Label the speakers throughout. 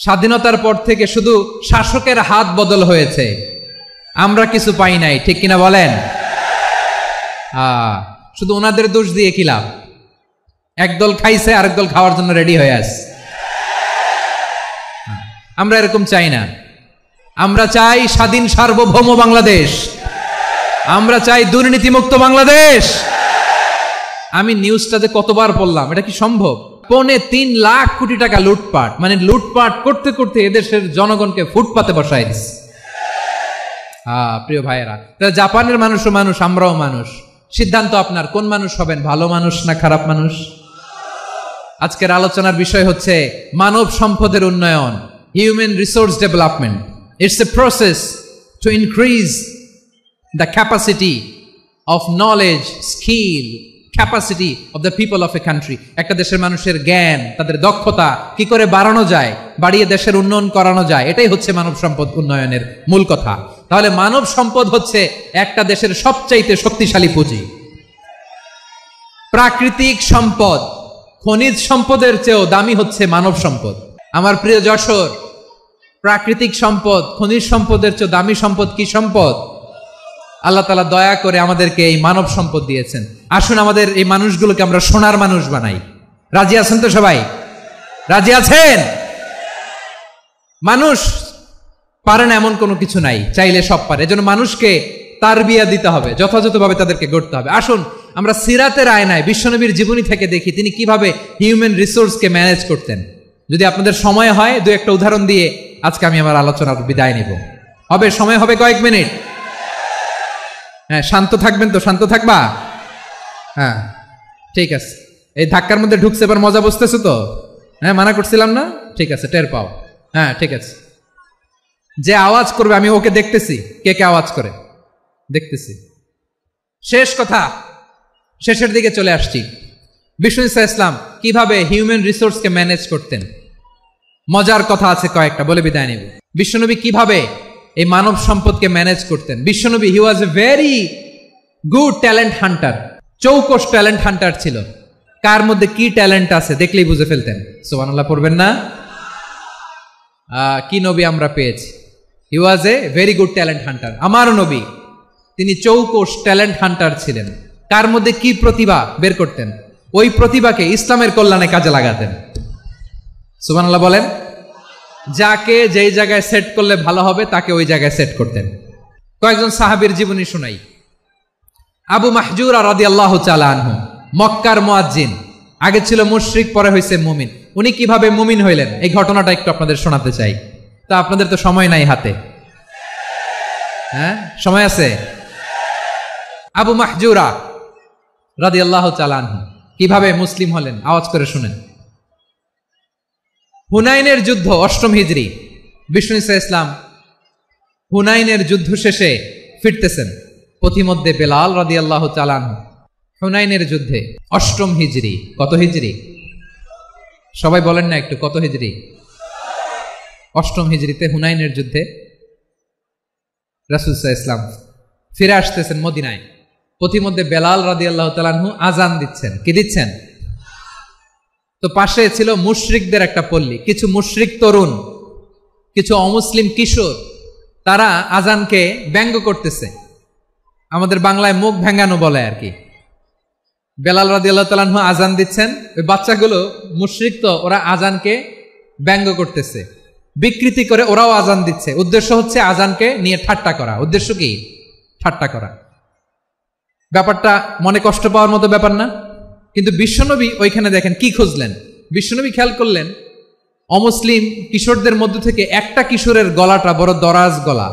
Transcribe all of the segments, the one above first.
Speaker 1: স্বাধীনতার পর থেকে শুধু শাসকের হাত বদল হয়েছে, আমরা কিছু পাই নাই, ঠিক কিনা বলেন? শুধু ওনাদের দোষ দিয়ে কি লাভ? একদল খাইছে, আরেক দল খাওয়ার জন্য রেডি হয়ে আছে। আমরা এরকম চাই না। আমরা চাই স্বাধীন সার্বভৌম বাংলাদেশ, আমরা চাই দুর্নীতিমুক্ত বাংলাদেশ। আমি নিউজটাতে কতবার পড়লাম, এটা কি সম্ভব? 3.25 লাখ কোটি টাকা লুটপাট, মানে লুটপাট করতে করতে এদেশের জনগণকে ফুটপাতে বসায় দিচ্ছে। প্রিয় ভাইয়েরা, জাপানের মানুষও মানুষ, আমরাও মানুষ। সিদ্ধান্ত আপনার, কোন মানুষ হবেন, ভালো মানুষ না খারাপ মানুষ? আজকের আলোচনার বিষয় হচ্ছে মানব সম্পদের উন্নয়ন, human resource development. It's a process to increase the capacity of knowledge, skill, capacity of the people of a country. একটা দেশের মানুষের জ্ঞান, তাদের দক্ষতা কি করে বাড়ানো যায়, বাড়িয়ে দেশের উন্নয়ন করানো যায়, এটাই হচ্ছে মানব সম্পদ উন্নয়নের মূল কথা। তাহলে মানব সম্পদ হচ্ছে একটা দেশের সবচাইতে শক্তিশালী পুঁজি। প্রাকৃতিক সম্পদ, খনিজ সম্পদের চেয়েও দামি হচ্ছে মানব সম্পদ। আমার প্রিয় যশোর, প্রাকৃতিক সম্পদ, খনিজ সম্পদের চেয়ে দামি সম্পদ কি সম্পদ? আল্লাহ তাআলা দয়া করে আমাদেরকে এই মানব সম্পদ দিয়েছেন। আসুন আমাদের এই মানুষগুলোকে আমরা সোনার মানুষ বানাই। রাজি আছেন তো সবাই? রাজি আছেন? মানুষ পারে না এমন কোনো কিছু নাই, চাইলে সব পারে। এজন্য মানুষকে তারবিয়া দিতে হবে, যথাযথভাবে তাদেরকে গড়তে হবে। আসুন আমরা সিরাতের আয়নায় বিশ্বনবীর জীবনী থেকে দেখি তিনি কিভাবে হিউম্যান রিসোর্সকে ম্যানেজ করতেন। যদি আপনাদের সময় হয়, দু একটা উদাহরণ দিয়ে আজকে আমি আমার আলোচনার বিদায় নিব। হবে সময় হবে কয়েক মিনিট? হ্যাঁ, শান্ত থাকবেন তো? শান্ত থাকবা? হ্যাঁ, ঠিক আছে। এই ধাক্কার মধ্যে ঢুকছে, এবার মজা বুঝতেছো তো? হ্যাঁ, মানা করছিলাম না? ঠিক আছে, টের পাও। হ্যাঁ, ঠিক আছে। যে আওয়াজ করবে আমি ওকে দেখতেছি, কে কে আওয়াজ করে দেখতেছি। শেষ কথা, শেষের দিকে চলে আসছি। বিষ্ণু ইসলাম কিভাবে হিউম্যান রিসোর্সকে ম্যানেজ করতেন, মজার কথা আছে কয়েকটা, বলে বিদায় নেব। বিশ্বনবী কিভাবে এই মানব সম্পদকে ম্যানেজ করতেন। বিশ্বনবী he was a very good talent hunter, চৌকস ট্যালেন্ট হান্টার ছিল। কার মধ্যে কি ট্যালেন্ট আছে দেখলেই বুঝে ফেলতেন। সুবহানাল্লাহ পড়বেন না? কি নবী আমরা পেয়েছি! He was a very good talent hunter. আমার নবী তিনি চৌকস ট্যালেন্ট হান্টার ছিলেন। কার মধ্যে কি প্রতিভা বের করতেন, ওই প্রতিভাকে ইসলামের কল্যাণে কাজে লাগাতেন। সুবহানাল্লাহ বলেন। যাকে যেই জায়গায় সেট করলে ভালো হবে তাকে ওই জায়গায় সেট করতেন। কয়েকজন সাহাবীর জীবনী শুনাই। আবু মাহজুরা রাদিয়াল্লাহু তাআলা আনহু, মক্কার মুয়াজ্জিন, আগে ছিল মুশরিক, পরে হয়েছে মুমিন। উনি কিভাবে মুমিন হইলেন এই ঘটনাটা একটু আপনাদের শোনাতে চাই। তা আপনাদের তো সময় নাই হাতে। হ্যাঁ, সময় আছে? আবু মাহজুরা রাদিয়াল্লাহু তাআলা আনহু কিভাবে মুসলিম হলেন, আওয়াজ করে শুনেন। হুনাইনের যুদ্ধ, 8ম হিজরি। বিষ্ণু ইসলাম হুনাইনের যুদ্ধ শেষে ফিরতেছেন, পথিমধ্যে বেলাল রাদিয়াল্লাহু তাআলা আনহু। হুনাইনের যুদ্ধে 8ম হিজরি। কত হিজরি? সবাই বলেন না একটু, কত হিজরি? 8ম হিজরিতে হুনাইনের যুদ্ধে রাসূল সাল্লাল্লাহু আলাইহি ওয়াসাল্লাম ফিরে আসতেছেন মদিনায়। পথিমধ্যে বেলাল রাদিয়াল্লাহু তাআলা আনহু আজান দিচ্ছেন। কি দিচ্ছেন? তো পাশে ছিল মুশরিকদের একটা পল্লী, কিছু মুশরিক তরুণ, কিছু অমুসলিম কিশোর, তারা আজানকে ব্যঙ্গ করতেছে। আমাদের বাংলায় মুখ ভেঙ্গানো বলে আর কি। বেলাল রাদিয়াল্লাহু তাআলা আনহু আজান দিচ্ছেন, ওই বাচ্চাগুলো মুশরিক তো, ওরা আজানকে ব্যঙ্গ করতেছে, বিকৃতি করে ওরাও আজান দিচ্ছে। উদ্দেশ্য হচ্ছে আজানকে নিয়ে ঠাট্টা করা। উদ্দেশ্য কি? ঠাট্টা করা। ব্যাপারটা মনে কষ্ট পাওয়ার মতো ব্যাপার না? কিন্তু বিশ্বনবী ওইখানে দেখেন কি খুঁজলেন। বিশ্বনবী খেয়াল করলেন অমুসলিম কিশোরদের মধ্য থেকে একটা কিশোরের গলাটা বড় দরাজ গলা,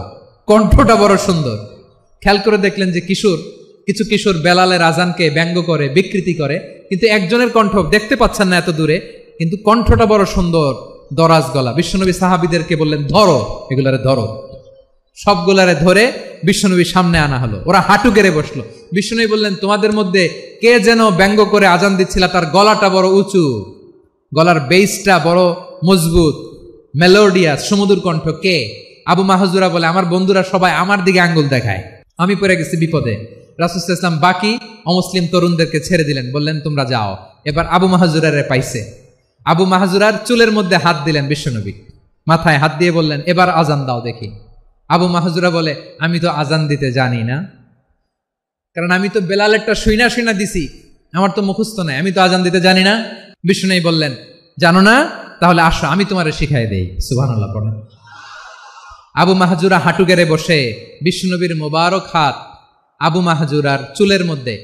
Speaker 1: কণ্ঠটা বড় সুন্দর। খেয়াল করে দেখলেন যে কিছু কিশোর বেলালের আজানকে ব্যঙ্গ করে, বিকৃতি করে, কিন্তু একজনের কণ্ঠ দেখতে পাচ্ছেন না এত দূরে, কিন্তু কণ্ঠটা বড় সুন্দর, দরাজ গলা। বিশ্বনবী সাহাবীদেরকে বললেন, ধরো এগুলারে, ধরো। সবগুলারে ধরে বিশ্বনবীর সামনে আনা হলো। ওরা হাঁটু গেড়ে বসলো। বিশ্বনবী বললেন, তোমাদের মধ্যে কে যেন ব্যঙ্গ করে আজান দিচ্ছিল, তার গলাটা বড় উঁচু, গলার বেসটা বড় মজবুত, মেলোডিয়াস, সুমধুর কণ্ঠ। কে? আবু মাহজুরা বলে, আমার বন্ধুরা সবাই আমার দিকে আঙ্গুল দেখায়, আমি পড়ে গেছি বিপদে। রাসূল সাল্লাল্লাহু আলাইহি ওয়াসাল্লাম বাকি অমুসলিম তরুণদেরকে ছেড়ে দিলেন, বললেন তোমরা যাও। এবার আবু মাহজুরারে পাইছে। আবু মাহজুরার চুলের মধ্যে হাত দিলেন বিশ্বনবী, মাথায় হাত দিয়ে বললেন, এবার আজান দাও দেখি। আবু মাহজুরা বলে, আমি তো আজান দিতে জানি না, কারণ আমি তো বেলালেরটা শুইনা দিছি, আমার তো মুখস্থ নাই, আমি তো আজান দিতে জানি না। বিষ্ণু বললেন, জানো না, তাহলে আসো আমি তোমারে শিখাই দেই। সুবহানাল্লাহ পড়েন। আবু মাহজুরা হাঁটু গেড়ে বসে, বিশ্বনবীর মোবারক হাত আবু মাহজুরার চুলের মধ্যে।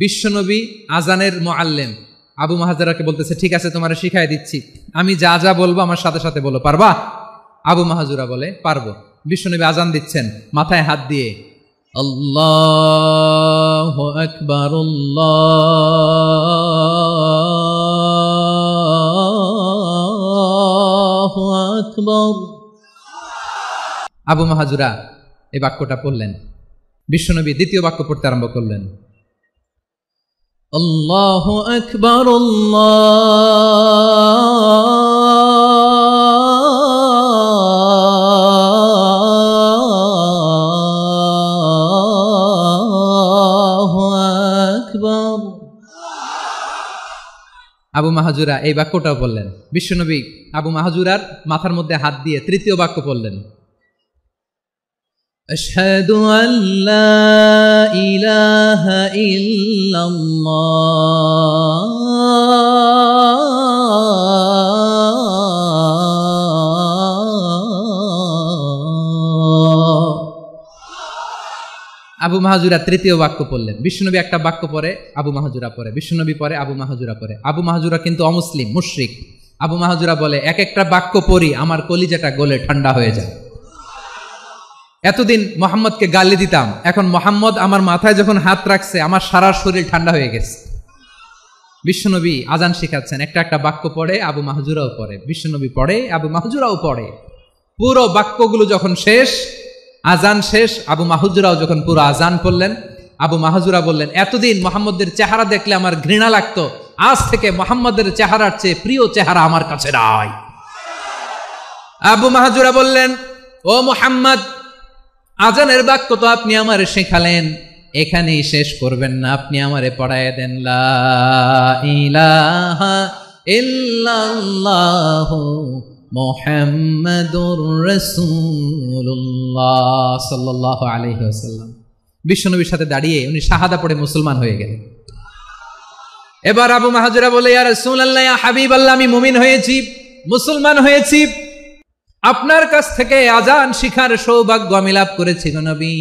Speaker 1: বিশ্বনবী আজানের মুআল্লিম, আবু মাহজুরাকে বলতেছে, ঠিক আছে তোমারে শিখাই দিচ্ছি, আমি যা যা বলবো আমার সাথে সাথে বলো, পারবা? আবু মাহজুরা বলে, পারবো। বিশ্বনবী আজান দিচ্ছেন মাথায় হাত দিয়ে, আল্লাহু আকবার, আল্লাহু আকবার। আবু মাহজুরা এই বাক্যটা পড়লেন। বিশ্বনবী দ্বিতীয় বাক্য পড়তে আরম্ভ করলেন, আল্লাহু আকবার, আল্লাহু আকবার। আবু মাহজুরা এই বাক্যটাও বললেন। বিশ্বনবী আবু মাহজুরার মাথার মধ্যে হাত দিয়ে তৃতীয় বাক্য বললেন, আশহাদু আল্লা ইলাহা ইল্লাল্লাহ। আবু মাহজুরা তৃতীয় বাক্য পড়লেন। বিশ্বনবী একটা বাক্য পরে আবু মাহজুরা পরে, বিশ্বনবী পরে আবু মাহজুরা পরে। আবু মাহজুরা কিন্তু অমুসলিম, মুশরিক। আবু মাহজুরা বলে, এক একটা বাক্য পড়ি আমার কলিজাটা গলে ঠান্ডা হয়ে যায়। এতদিন মোহাম্মদকে গালি দিতাম, এখন মোহাম্মদ আমার মাথায় যখন হাত রাখছে আমার সারা শরীর ঠান্ডা হয়ে গেছে। বিশ্বনবী আজান শিখাচ্ছেন, একটা একটা বাক্য পড়ে আবু মাহজুরাও পড়ে, বিশ্বনবী পড়ে আবু মাহজুরাও পড়ে। পুরো বাক্যগুলো যখন শেষ, আজান শেষ, আবু মাহজুরাও যখন পুরো আজান পড়লেন, আবু মাহজুরা বললেন, এতদিন মোহাম্মদের চেহারা দেখলে আমার ঘৃণা লাগতো, আজ থেকে মোহাম্মদের চেহারার চেয়ে প্রিয় চেহারা আমার কাছে নাই। আবু মাহজুরা বললেন, ও মুহাম্মদ, আজানের বাক্য তো আপনি আমারে শেখালেন, এখানেই শেষ করবেন না, আপনি আমারে পড়ায় দেন, লা ইলাহা ইল্লাল্লাহু মুহাম্মাদুর রাসূলুল্লাহ সাল্লাল্লাহু আলাইহি ওয়াসাল্লাম। বিশ্বনবীর সাথে দাঁড়িয়ে উনি শাহাদা পড়ে মুসলমান হয়ে গেলেন। এবার আবু মাহজুরা বলে, ইয়া রাসূলুল্লাহ, ইয়া হাবিবাল্লাহ, আমি মুমিন হয়েছি, মুসলমান হয়েছি, আপনার কাছ থেকে আজান শিখার সৌভাগ্য আমি লাভ করেছি গো নবী।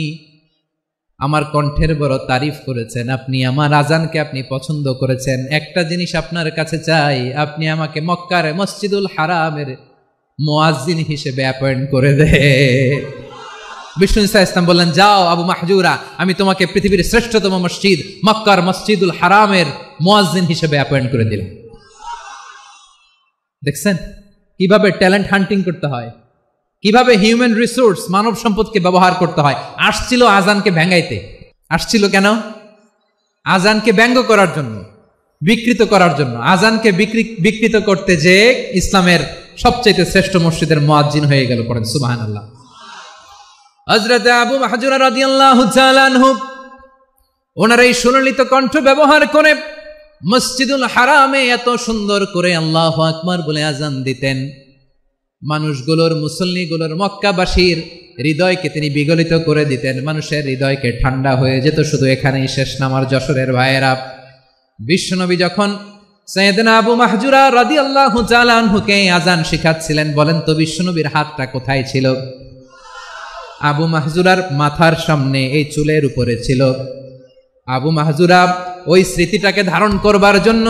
Speaker 1: আমার কণ্ঠের বড় তারিফ করেছেন, আপনি আমার আজানকে আপনি পছন্দ করেছেন। একটা জিনিস আপনার কাছে চাই, আপনি আমাকে মক্কার মসজিদুল হারামের মুয়াজ্জিন হিসেবে অ্যাপয়েন্ট করে দে। বিষ্ণু ইসলাম বললেন, যাও আবু মাহজুরা, আমি তোমাকে পৃথিবীর শ্রেষ্ঠতম মসজিদ মক্কার মসজিদুল হারামের মুয়াজ্জিন হিসেবে অ্যাপয়েন্ট করে দিলাম। দেখছেন কিভাবে ট্যালেন্ট হান্টিং করতে হয়, কিভাবে হিউম্যান রিসোর্স মানব সম্পদকে ব্যবহার করতে হয়। আসছিল আজানকে ভেঙ্গাইতে, আসছিল কেন? আজানকে ব্যঙ্গ করার জন্য, বিকৃত করার জন্য। আজানকে বিকৃত করতে যে ইসলামের সবচেয়ে শ্রেষ্ঠ মসজিদের মুয়াজ্জিন হয়ে গেল। পড়েন সুবহানাল্লাহ। হযরত আবু মাহজুরা রাদিয়াল্লাহু তাআলা আনহু ওনার এই সুললিত কণ্ঠ ব্যবহার করে মসজিদুল হারামে এত সুন্দর করে আল্লাহু আকবার বলে আজান দিতেন, মানুষগুলোর, মুসল্লিগুলোর, মক্কাবাসীর হৃদয়কে তিনি বিগলিত করে দিতেন, মানুষের হৃদয়কে ঠান্ডা হয়ে যেত। শুধু এখানেই শেষ না আমার যশোরের ভাইয়েরা। বিশ্বনবী যখন সাইয়েদনা আবু মাহজুরা রাদিয়াল্লাহু তাআলা আনহুকে আজান শিখাচ্ছিলেন, বলেন তো বিশ্বনবীর হাতটা কোথায় ছিল? আবু মাহজুরার মাথার সামনে, এই চুলের উপরে ছিল। আবু মাহজুরা ওই স্মৃতিটাকে ধারণ করবার জন্য,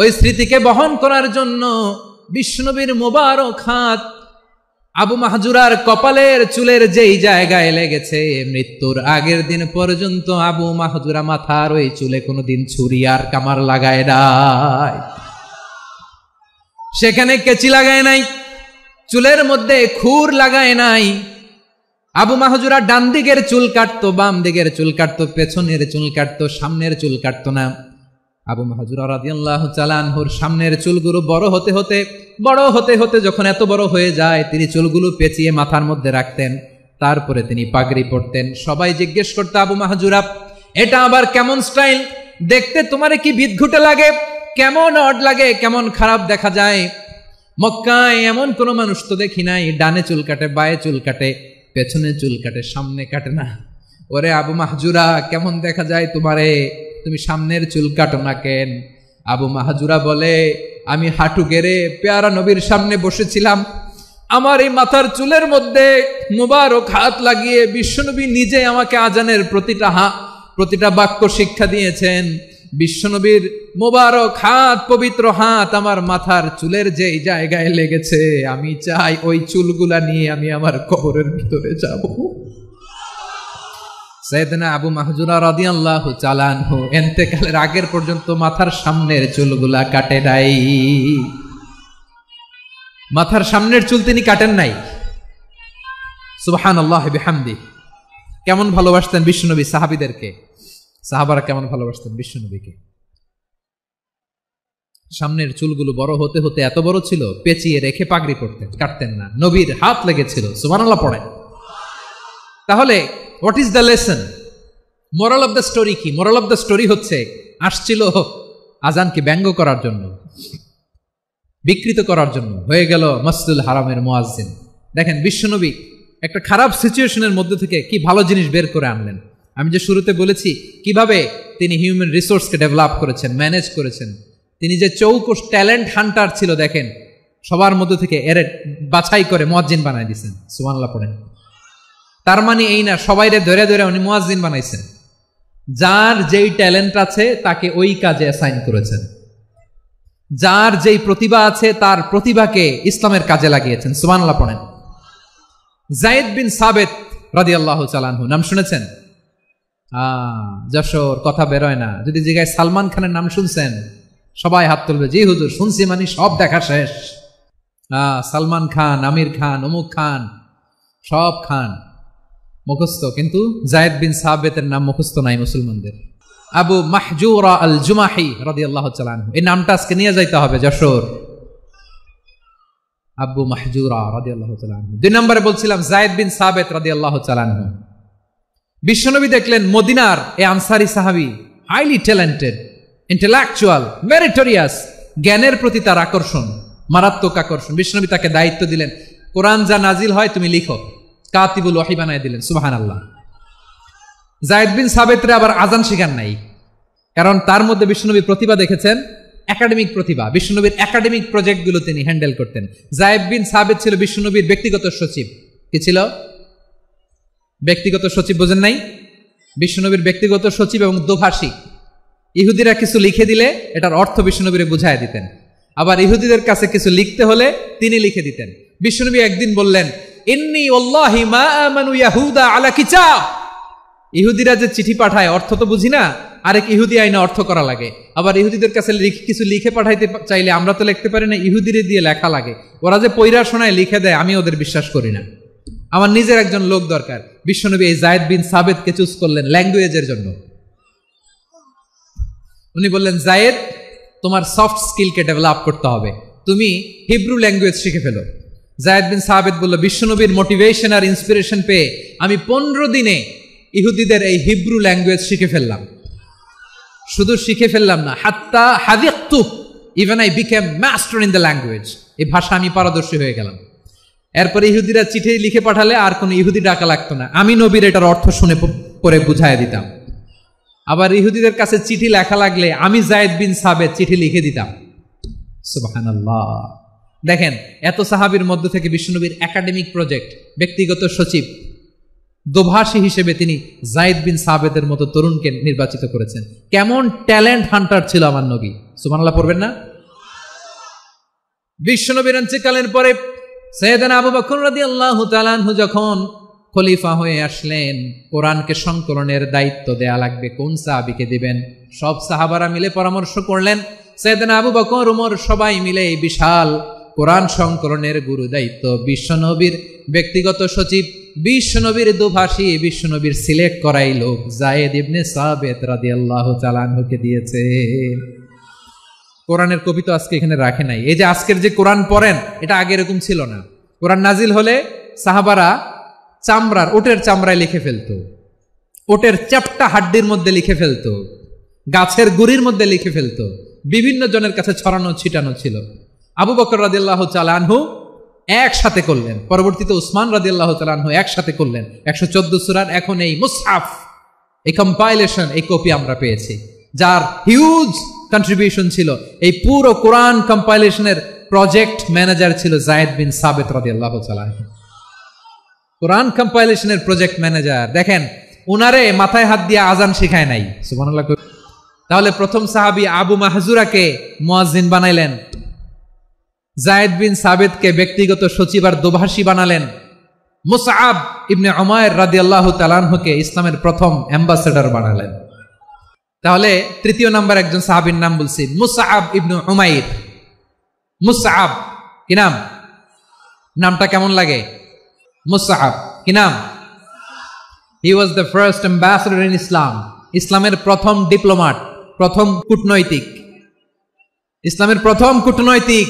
Speaker 1: ওই স্মৃতিকে বহন করার জন্য বিশ্বনবীর মোবারক হাত আবু মাহজুরার কপালের চুলের যেই জায়গায় লেগেছে, মৃত্যুর আগের দিন পর্যন্ত আবু মাহজুরা মাথার ওই চুলে কোনোদিন ছুরি আর কামার লাগায় নাই, সেখানে কেচি লাগায় নাই, চুলের মধ্যে খুর লাগায় নাই। আবু মাহজুরা ডান দিকের চুল কাটতো, বাম দিকের চুল কাটতো, পেছনের চুল কাটতো, সামনের চুল কাটতো না। আবু মাহজুরা রাদিয়াল্লাহু তাআলা আনহুর সামনের চুলগুলো বড় হতে হতে যখন এত বড় হয়ে যায়, তিনি চুলগুলো পেঁচিয়ে মাথার মধ্যে রাখতেন, তারপরে তিনি পাগড়ি পরতেন। সবাই জিজ্ঞেস করতো, আবু মাহজুরা, এটা আবার কেমন স্টাইল? দেখতে তোমারে কি বিদঘুটে লাগে? কেমন অড লাগে? কেমন খারাপ দেখা যায়? মক্কায় এমন কোন মানুষ তো দেখি নাই ডানে চুল কাটে, বায়ে চুল কাটে, পেছনে চুল কাটে, সামনে কাটে না। ওরে আবু মাহজুরা, কেমন দেখা যায় তোমারে, তুমি সামনের চুল কাটো না কেন? আবু মাহজুরা বলে, আমি হাঁটু গেড়ে পেয়ারা নবীর সামনে বসেছিলাম, আমার এই মাথার চুলের মধ্যে মুবারক হাত লাগিয়ে বিশ্বনবী নিজে আমাকে আজানের প্রতিটা বাক্য শিক্ষা দিয়েছেন। বিশ্বনবীর মুবারক হাত, পবিত্র হাত আমার মাথার চুলের যে জায়গায় লেগেছে, আমি চাই ওই চুলগুলা নিয়ে আমি আমার কবরের ভিতরে যাব। সাইয়েদনা আবু মাহজুরা রাদিয়াল্লাহু তাআলা আনহু ইন্তেকালের আগের পর্যন্ত মাথার সামনের চুলগুলা কাটে নাই। মাথার সামনের চুল তিনি কাটেন নাই। সুবহানাল্লাহি বিহামদি। কেমন ভালোবাসতেন বিশ্বনবী সাহাবীদেরকে, সাহাবারা কেমন ভালোবাসতেন বিশ্বনবীকে। সামনের চুলগুলো বড় হতে হতে এত বড় ছিল, পেঁচিয়ে রেখে পাগড়ি পরতেন, কাটতেন না। নবীর হাত লেগেছিল। সুবহানাল্লাহ পড়েন। তাহলে what is the lesson? Moral of the story কি? মোরাল অফ দ্য স্টোরি হচ্ছে, আসছিল আজানকে ব্যঙ্গ করার জন্য, বিকৃত করার জন্য, হয়ে গেল মসজিদুল হারামের মুয়াজ্জিন। দেখেন বিশ্বনবী একটা খারাপ সিচুয়েশনের মধ্যে থেকে কি ভালো জিনিস বের করে আনলেন। আমি যে শুরুতে বলেছি কিভাবে তিনি হিউম্যান রিসোর্সকে ডেভেলপ করেছেন, ম্যানেজ করেছেন। তিনি যে চৌকস ট্যালেন্ট হান্টার ছিল, দেখেন সবার মধ্যে থেকে এর বাছাই করে মুয়াজ্জিন বানাই দিয়েছেন। সুবহানাল্লাহ পড়েন। তার মানে এই না সবাইরে ধরে ধরে উনি মুয়াজ্জিন বানাইছেন। যার যেই ট্যালেন্ট আছে তাকে ওই কাজে অ্যাসাইন করেছেন। যার যেই প্রতিভা আছে তার প্রতিভাকে ইসলামের কাজে লাগিয়েছেন। সুবহানাল্লাহ পড়েন। যায়েদ বিন সাবিত রাদিয়াল্লাহু তাআলা আনহু নাম শুনেছেন? যশোর কথা বেরোয় না। যদি জিজ্ঞাসা সালমান খানের নাম শুনছেন, সবাই হাত তুলবে, জি হুজুর শুনছি, মানে সব দেখা শেষ। সালমান খান, আমির খান, অমুক খান, সব খান মুখস্থ, কিন্তু যায়েদ বিন সাবিতের নাম মুখস্থ নাই মুসলমানদের। আবু মাহজুরা আল জুমাহি রাদিয়াল্লাহু তাআলা আনহু, এই নামটা আজকে নিয়ে যাইতে হবে যশোর। আবু মাহজুরা রাদিয়াল্লাহু তাআলা আনহু। 2 নম্বরে বলছিলাম যায়েদ বিন সাবিত রাদিয়াল্লাহু তাআলা আনহু। বিশ্বনবী দেখলেন মদিনার এই আনসারী সাহাবী হাইলি ট্যালেন্টেড, ইন্টেলেকচুয়াল, মেরিটোরিয়াস, জ্ঞানের প্রতি তার আকর্ষণ, মারাত্মক আকর্ষণ। বিশ্বনবী তাকে দায়িত্ব দিলেন, কোরআন যা নাজিল হয় তুমি লিখো, কাতিবুল ওয়াহি বানায় দিলেন। সুবহানাল্লাহ। যায়েদ বিন সাবিতরে আবার আজান শিখান নাই, কারণ তার মধ্যে বিশ্বনবী প্রতিভা দেখেছেন, একাডেমিক প্রতিভা। বিশ্বনবীর একাডেমিক প্রজেক্টগুলো তিনি হ্যান্ডেল করতেন। যায়েদ বিন সাবিত ছিল বিশ্বনবীর ব্যক্তিগত সচিব। কি ছিল? ব্যক্তিগত সচিব। বোঝেন নাই? বিশ্বনবীর ব্যক্তিগত সচিব এবং দোভাষী। ইহুদিরা কিছু লিখে দিলে এটার অর্থ বিশ্বনবীরে বুঝায় দিতেন, আবার ইহুদিদের কাছে কিছু লিখতে হলে তিনি লিখে দিতেন। বিশ্বনবী একদিন বললেন, ইন্নী ওয়াল্লাহি মা আমানু ইয়াহুদা আলা কিতাব। ইহুদিরা যে চিঠি পাঠায় অর্থ তো বুঝি না, আরেক ইহুদি আইনা অর্থ করা লাগে। আবার ইহুদিদের কাছে কিছু লিখে পাঠাইতে চাইলে আমরা তো লিখতে পারি না, ইহুদিরে দিয়ে লেখা লাগে। ওরা যে পয়রা শোনায় লিখে দেয়, আমি ওদের বিশ্বাস করি না। আমার নিজের একজন লোক দরকার। বিশ্বনবী এই যায়েদ বিন সাবিতকে চুজ করলেন ল্যাঙ্গুয়েজের জন্য। উনি বললেন, যায়েদ তোমার সফট স্কিলকে ডেভেলপ করতে হবে, তুমি হিব্রু ল্যাঙ্গুয়েজ শিখে ফেলো। যায়েদ বিন সাবিত বলল, বিশ্বনবীর মোটিভেশন আর ইন্সপিরেশন পেয়ে আমি 15 দিনে ইহুদিদের এই হিব্রু ল্যাঙ্গুয়েজ শিখে ফেললাম। শুধু শিখে ফেললাম না, হাত্তা হাদিকতু, even I became master in the language. এই ভাষা আমি পারদর্শী হয়ে গেলাম। এরপরে ইহুদিরা চিঠি লিখে পাঠালে আর কোনো ইহুদি ডাকা লাগতো না, আমি নবীর এটার অর্থ শুনে পরে বুঝাই দিতাম। আবার ইহুদিদের কাছে চিঠি লেখা লাগলে আমি যায়েদ বিন সাবিত চিঠি লিখে দিতাম। সুবহানাল্লাহ। দেখেন এত সাহাবীর মধ্য থেকে বিশ্বনবীর একাডেমিক প্রজেক্ট, ব্যক্তিগত সচিব, দোভাষী হিসেবে তিনি যায়েদ বিন সাবিতের মতো তরুণকে নির্বাচিত করেছেন। কেমন ট্যালেন্ট হান্টার ছিল আমার নবী। সুবহানাল্লাহ পড়বেন না? বিশ্বনবীর ইন্তেকালের পরে সাইয়েদনা আবু বকর রাদিয়াল্লাহু তাআলা আনহু যখন খলিফা হয়ে আসলেন, কোরআনকে সংকলনের দায়িত্ব দেয়া লাগবে, কোন সাহাবীকে দিবেন? সব সাহাবারা মিলে পরামর্শ করলেন। সাইয়েদনা আবু বকর, ওমর সবাই মিলে এই বিশাল কোরআন সংকলনের গুরু দায়িত্ব বিশ্বনবীর ব্যক্তিগত সচিব, বিশ্বনবীর দোভাষী, বিশ্বনবীর সিলেক্ট করাই লোক যায়েদ ইবনে সাবিত রাদিয়াল্লাহু তাআলা আনহুকে দিয়েছে। কোরআনের কপি তো আজকে এখানে রাখে নাই। এই যে আজকের যে কোরআন পড়েন, এটা আগে এরকম ছিল না। কোরআন নাজিল হলে সাহাবারা ওটের চামড়ায় লিখে ফেলতো, ওটের চ্যাপ্টা হাড্ডির মধ্যে লিখে ফেলতো, গাছের গুড়ির মধ্যে লিখে ফেলতো, বিভিন্ন জনের কাছে ছড়ানো ছিটানো ছিল। আবু বকর রাদিয়াল্লাহু তাআলা আনহু একসাথে করলেন, পরবর্তীতে উসমান রাদিয়াল্লাহু তাআলা আনহু একসাথে করলেন 114 সূরার। এখন এই মুসহাফ, এই কম্পাইলেশন, এই কপি আমরা পেয়েছি, যার হিউজ কন্ট্রিবিউশন ছিল। এই পুরো কোরআন কম্পাইলেশনের প্রজেক্ট ম্যানেজার ছিল যায়েদ বিন সাবিত রাদিয়াল্লাহু তাআলা আনহু। কোরআন কম্পাইলেশনের প্রজেক্ট ম্যানেজার, দেখেন উনারে মাথায় হাত দিয়ে আজান শিখায় নাই, সুবহানাল্লাহ। তাহলে প্রথম সাহাবী আবু মাহজুরাকে মুয়াজ্জিন বানাইলেন, যায়েদ বিন সাবিতকে ব্যক্তিগত সচিব আর দোভাষী বানালেন, মুসআব ইবনে উমাইর রাদিয়াল্লাহু তাআলা আনহুকে ইসলামের প্রথম অ্যাম্বাসেডর বানালেন। তাহলে তৃতীয় নাম্বার একজন সাহাবীর নাম বলছি, মুসআব ইবনে উমাইর। মুসআব কি নাম? নামটা কেমন লাগে? মুসআব কি নাম? He was the first ambassador in Islam. ইসলামের প্রথম ডিপ্লোম্যাট, প্রথম কূটনৈতিক, ইসলামের প্রথম কূটনৈতিক,